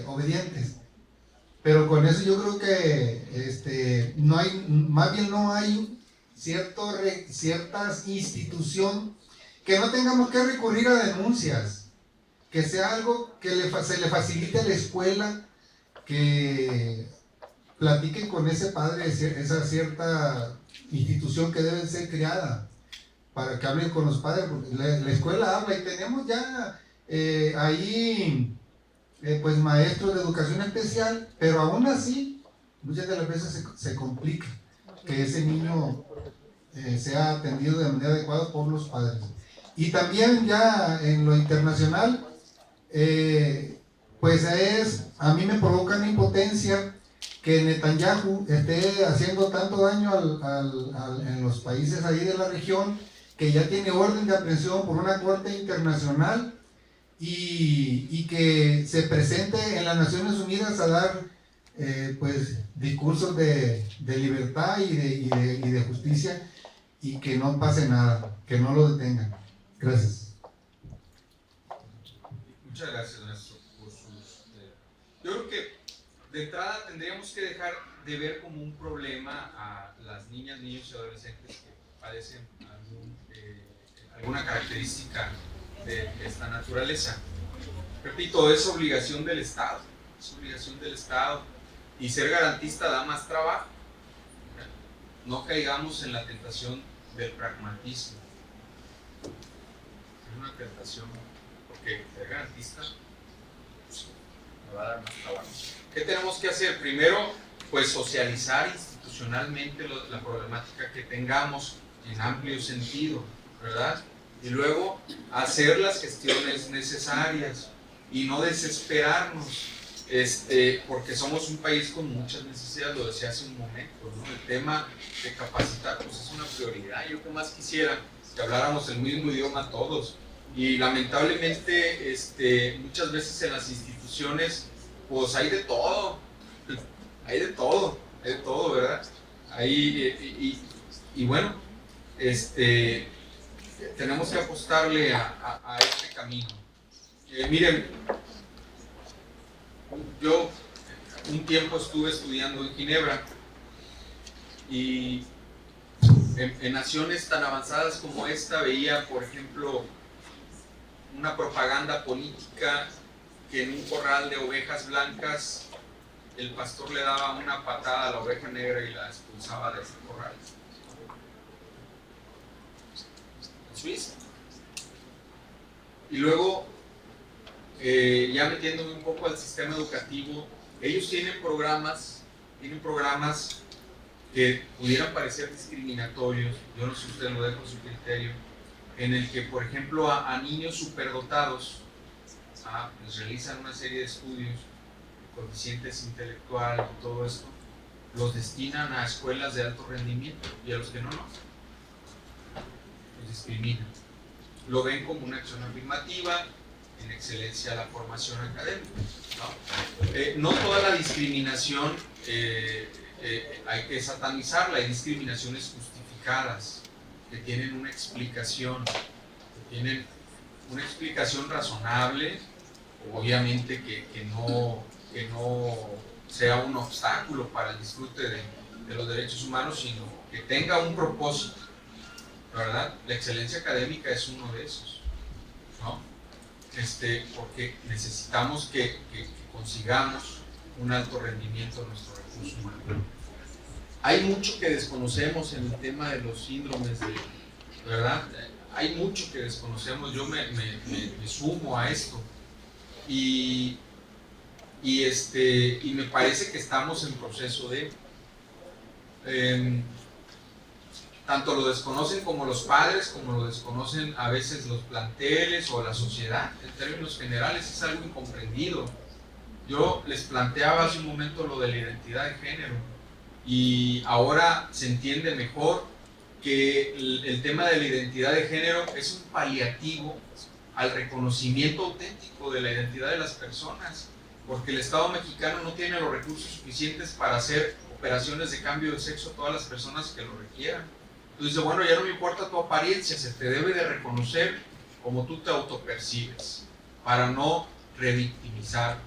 obedientes. Pero con eso yo creo que no hay ciertas instituciones que no tengamos que recurrir a denuncias, que sea algo que se le facilite a la escuela, que platiquen con ese padre, esa cierta institución que debe ser creada, para que hablen con los padres, porque la escuela habla, y tenemos ya ahí pues maestros de educación especial, pero aún así muchas de las veces se complica que ese niño sea atendido de manera adecuada por los padres. Y también ya en lo internacional, pues a mí me provoca una impotencia que Netanyahu esté haciendo tanto daño en los países ahí de la región, que ya tiene orden de aprehensión por una corte internacional, y que se presente en las Naciones Unidas a dar pues discursos de libertad y de justicia, y que no pase nada, que no lo detengan. Gracias. Muchas gracias, maestro, por sus... Yo creo que de entrada tendríamos que dejar de ver como un problema a las niñas, niños y adolescentes que padecen alguna característica de esta naturaleza. Repito, es obligación del Estado, y ser garantista da más trabajo. No caigamos en la tentación del pragmatismo. Es una tentación, porque ser garantista pues, me va a dar más trabajo. ¿Qué tenemos que hacer? Primero, pues socializar institucionalmente la problemática que tengamos en amplio sentido, ¿verdad? Y luego hacer las gestiones necesarias y no desesperarnos, porque somos un país con muchas necesidades, lo decía hace un momento, ¿no? El tema de capacitar pues es una prioridad. Yo que más quisiera que habláramos el mismo idioma todos, y lamentablemente muchas veces en las instituciones pues hay de todo, ¿verdad? Y bueno, tenemos que apostarle a este camino. Miren, yo un tiempo estuve estudiando en Ginebra, y En naciones tan avanzadas como esta veía, por ejemplo, una propaganda política que en un corral de ovejas blancas el pastor le daba una patada a la oveja negra y la expulsaba de ese corral. En Suiza. Y luego, ya metiéndome un poco al sistema educativo, ellos tienen programas que pudieran parecer discriminatorios, yo no sé si usted lo deja con su criterio, en el que, por ejemplo, a niños superdotados les realizan una serie de estudios, coeficientes intelectuales y todo esto, los destinan a escuelas de alto rendimiento y a los que no, los discriminan. Lo ven como una acción afirmativa en excelencia a la formación académica, ¿no? No toda la discriminación hay que satanizarla, hay discriminaciones justificadas que tienen una explicación, razonable, obviamente que no sea un obstáculo para el disfrute de los derechos humanos, sino que tenga un propósito, ¿verdad? La excelencia académica es uno de esos, ¿no? Porque necesitamos que consigamos un alto rendimiento de nuestro recurso humano. Hay mucho que desconocemos en el tema de los síndromes, ¿verdad? Hay mucho que desconocemos, yo me sumo a esto y me parece que estamos en proceso de tanto lo desconocen como los padres, como lo desconocen a veces los planteles o la sociedad. En términos generales es algo incomprendido. Yo les planteaba hace un momento lo de la identidad de género y ahora se entiende mejor que el tema de la identidad de género es un paliativo al reconocimiento auténtico de la identidad de las personas, porque el Estado mexicano no tiene los recursos suficientes para hacer operaciones de cambio de sexo a todas las personas que lo requieran. Entonces, bueno, ya no me importa tu apariencia, se te debe de reconocer como tú te autopercibes, para no revictimizarte,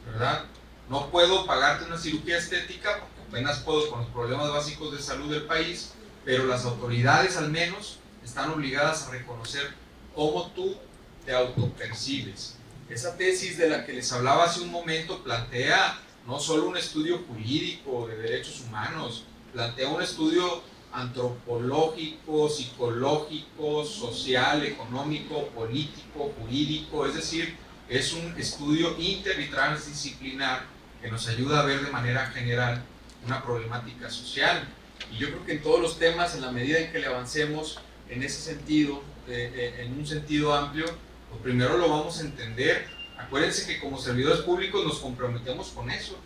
¿verdad? No puedo pagarte una cirugía estética, porque apenas puedo con los problemas básicos de salud del país, pero las autoridades al menos están obligadas a reconocer cómo tú te autopercibes. Esa tesis de la que les hablaba hace un momento plantea no solo un estudio jurídico de derechos humanos, plantea un estudio antropológico, psicológico, social, económico, político, jurídico, es decir, es un estudio inter y transdisciplinar que nos ayuda a ver de manera general una problemática social. Y yo creo que en todos los temas, en la medida en que le avancemos en ese sentido, en un sentido amplio, pues primero lo vamos a entender. Acuérdense que como servidores públicos nos comprometemos con eso,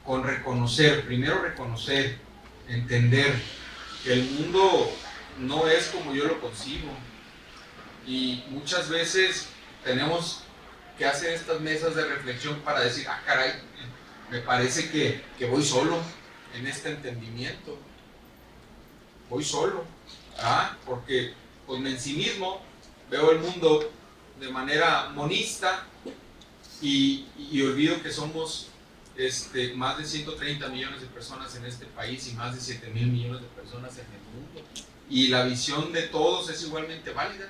con reconocer, primero reconocer, entender que el mundo no es como yo lo concibo. Y muchas veces tenemos que hacer estas mesas de reflexión para decir, ah, caray, me parece que voy solo en este entendimiento. Voy solo, porque pues en sí mismo veo el mundo de manera monista y olvido que somos más de 130 millones de personas en este país y más de 7,000 millones de personas en el mundo. Y la visión de todos es igualmente válida.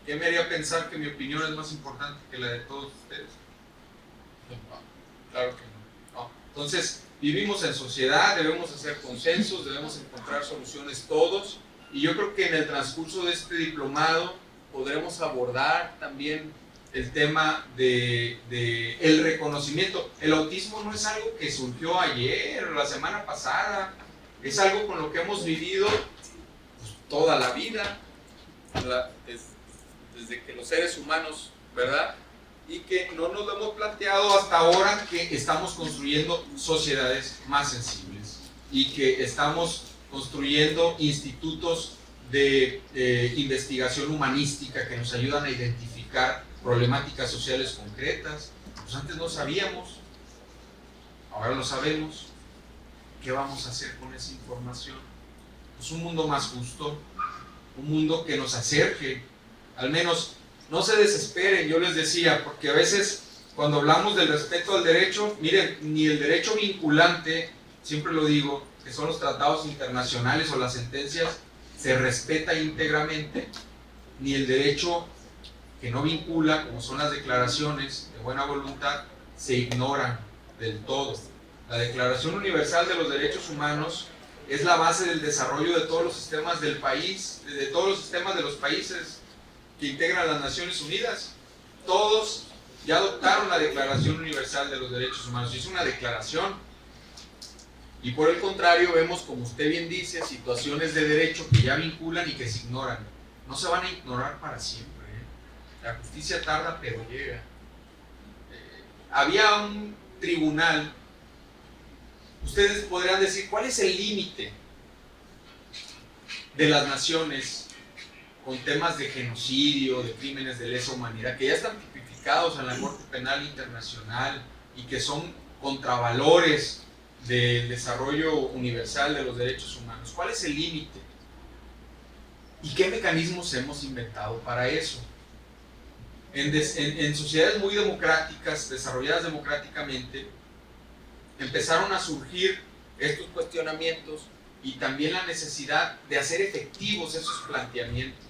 ¿Qué me haría pensar que mi opinión es más importante que la de todos ustedes? No, claro que no. Entonces, vivimos en sociedad, debemos hacer consensos, debemos encontrar soluciones todos. Y yo creo que en el transcurso de este diplomado podremos abordar también el tema de el reconocimiento. El autismo no es algo que surgió ayer o la semana pasada, es algo con lo que hemos vivido pues, toda la vida, desde que los seres humanos, ¿verdad? Y que no nos lo hemos planteado hasta ahora que estamos construyendo sociedades más sensibles y que estamos construyendo institutos de investigación humanística que nos ayudan a identificar problemáticas sociales concretas. Pues antes no sabíamos, ahora lo sabemos. ¿Qué vamos a hacer con esa información? Pues un mundo más justo, un mundo que nos acerque, al menos no se desesperen, yo les decía, porque a veces cuando hablamos del respeto al derecho, miren, ni el derecho vinculante, siempre lo digo, que son los tratados internacionales o las sentencias, se respeta íntegramente, ni el derecho que no vincula, como son las declaraciones de buena voluntad, se ignoran del todo. La Declaración Universal de los Derechos Humanos es la base del desarrollo de todos los sistemas del país, de todos los sistemas de los países que integran las Naciones Unidas. Todos ya adoptaron la Declaración Universal de los Derechos Humanos. Es una declaración. Y por el contrario, vemos, como usted bien dice, situaciones de derecho que ya vinculan y que se ignoran. No se van a ignorar para siempre. La justicia tarda, pero llega. Había un tribunal. Ustedes podrán decir, ¿cuál es el límite de las naciones con temas de genocidio, de crímenes de lesa humanidad, que ya están tipificados en la Corte Penal Internacional y que son contravalores del desarrollo universal de los derechos humanos? ¿Cuál es el límite? ¿Y qué mecanismos hemos inventado para eso? En sociedades muy democráticas, desarrolladas democráticamente, empezaron a surgir estos cuestionamientos y también la necesidad de hacer efectivos esos planteamientos.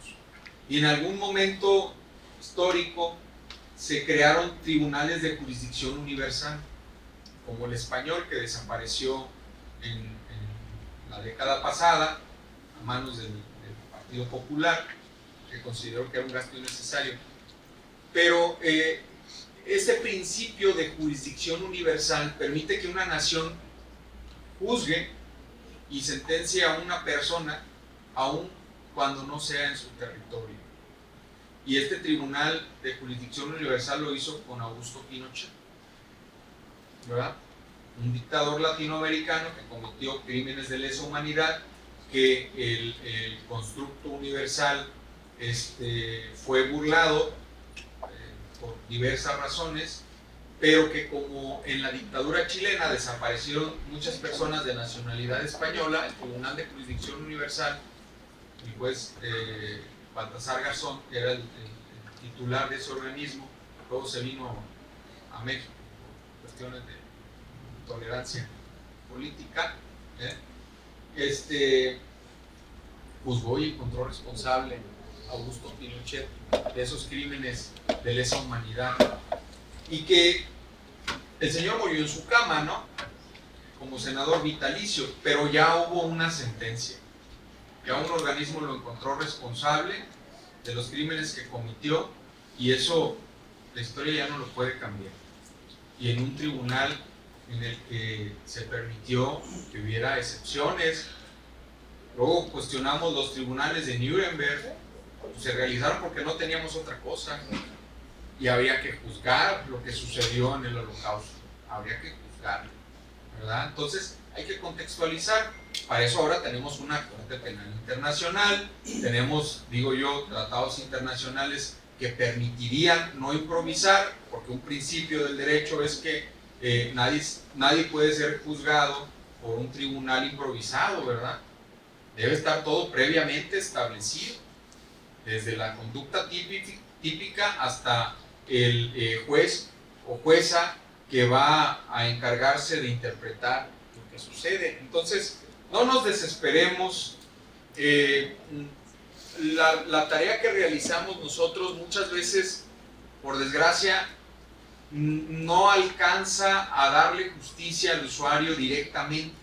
Y en algún momento histórico se crearon tribunales de jurisdicción universal, como el español, que desapareció en la década pasada a manos del Partido Popular, que consideró que era un gasto innecesario. Pero ese principio de jurisdicción universal permite que una nación juzgue y sentencie a una persona aun cuando no sea en su territorio. Y este Tribunal de Jurisdicción Universal lo hizo con Augusto Pinochet, ¿verdad? Un dictador latinoamericano que cometió crímenes de lesa humanidad, que el constructo universal fue burlado por diversas razones, pero que como en la dictadura chilena desaparecieron muchas personas de nacionalidad española, el Tribunal de Jurisdicción Universal, el juez Baltasar Garzón, que era el titular de ese organismo, luego se vino a México por cuestiones de tolerancia política, juzgó y encontró responsable a Augusto Pinochet de esos crímenes de lesa humanidad, y que el señor murió en su cama, ¿no?, como senador vitalicio, pero ya hubo una sentencia, ya un organismo lo encontró responsable de los crímenes que cometió, y eso la historia ya no lo puede cambiar. Y en un tribunal en el que se permitió que hubiera excepciones. Luego cuestionamos los tribunales de Nuremberg, se realizaron porque no teníamos otra cosa, y había que juzgar lo que sucedió en el Holocausto, habría que juzgarlo, ¿verdad? Entonces hay que contextualizar. Para eso ahora tenemos una Corte Penal Internacional, tenemos, digo yo, tratados internacionales que permitirían no improvisar, porque un principio del derecho es que nadie puede ser juzgado por un tribunal improvisado, ¿verdad? Debe estar todo previamente establecido, desde la conducta típica hasta el juez o jueza que va a encargarse de interpretar lo que sucede. Entonces, no nos desesperemos. La tarea que realizamos nosotros muchas veces, por desgracia, no alcanza a darle justicia al usuario directamente.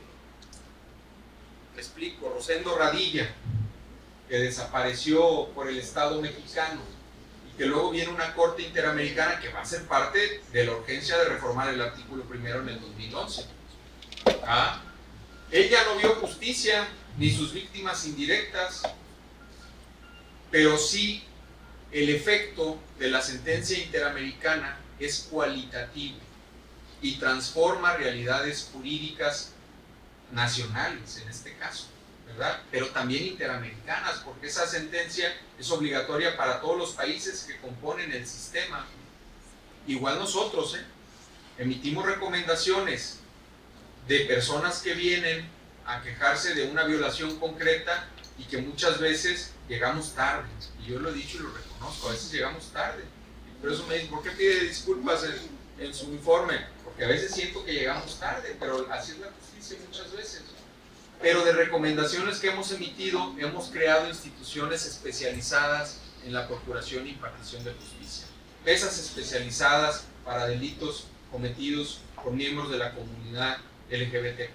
Me explico. Rosendo Radilla, que desapareció por el Estado mexicano, y que luego viene una Corte Interamericana que va a ser parte de la urgencia de reformar el artículo primero en el 2011. Ella no vio justicia, ni sus víctimas indirectas, pero sí el efecto de la sentencia interamericana es cualitativo y transforma realidades jurídicas nacionales en este caso, ¿verdad? Pero también interamericanas, porque esa sentencia es obligatoria para todos los países que componen el sistema. Igual nosotros emitimos recomendaciones de personas que vienen a quejarse de una violación concreta y que muchas veces llegamos tarde, y yo lo he dicho y lo reconozco, a veces llegamos tarde. Por eso me dicen, ¿por qué pide disculpas en su informe? Porque a veces siento que llegamos tarde, pero así es la justicia muchas veces. pero de recomendaciones que hemos emitido, hemos creado instituciones especializadas en la procuración y impartición de justicia. Mesas especializadas para delitos cometidos por miembros de la comunidad LGBTQ+,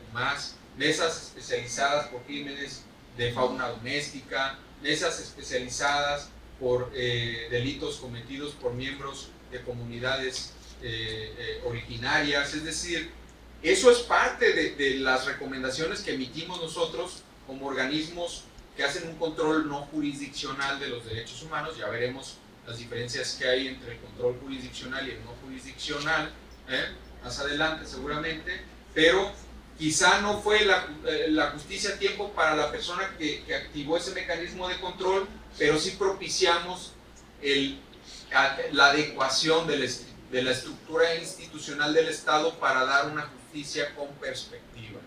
mesas especializadas por crímenes de fauna doméstica, mesas especializadas por delitos cometidos por miembros de comunidades originarias. Es decir, eso es parte de las recomendaciones que emitimos nosotros como organismos que hacen un control no jurisdiccional de los derechos humanos. Ya veremos las diferencias que hay entre el control jurisdiccional y el no jurisdiccional más adelante seguramente, pero quizá no fue la justicia a tiempo para la persona que activó ese mecanismo de control, pero sí propiciamos la adecuación de la estructura institucional del Estado para dar una justicia con perspectiva.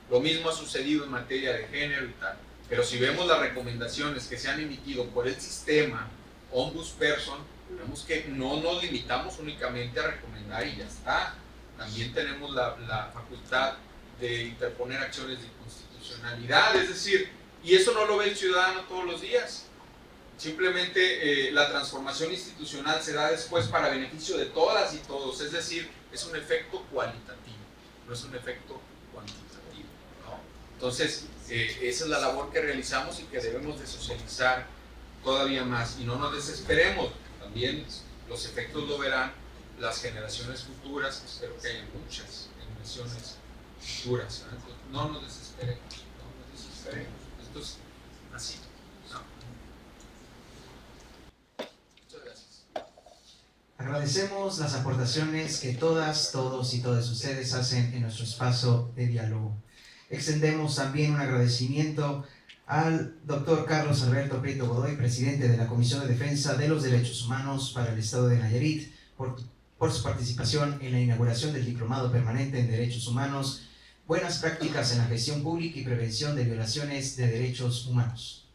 Lo mismo ha sucedido en materia de género y tal, pero si vemos las recomendaciones que se han emitido por el sistema Ombudsperson, vemos que no nos limitamos únicamente a recomendar y ya está. También tenemos la facultad de interponer acciones de inconstitucionalidad, es decir, y eso no lo ve el ciudadano todos los días. Simplemente la transformación institucional se da después para beneficio de todas y todos, es decir, es un efecto cualitativo, no es un efecto cuantitativo, ¿no? Entonces, esa es la labor que realizamos y que debemos de socializar todavía más, y no nos desesperemos, también los efectos lo verán las generaciones futuras, que espero que haya muchas generaciones futuras, ¿no? Entonces, no nos desesperemos, esto es así, ¿no? Muchas gracias. Agradecemos las aportaciones que todas, todos y todas ustedes hacen en nuestro espacio de diálogo. Extendemos también un agradecimiento al doctor Carlos Alberto Prieto Godoy, presidente de la Comisión de Defensa de los Derechos Humanos para el Estado de Nayarit, por su participación en la inauguración del Diplomado Permanente en Derechos Humanos, Buenas Prácticas en la Gestión Pública y Prevención de Violaciones de Derechos Humanos.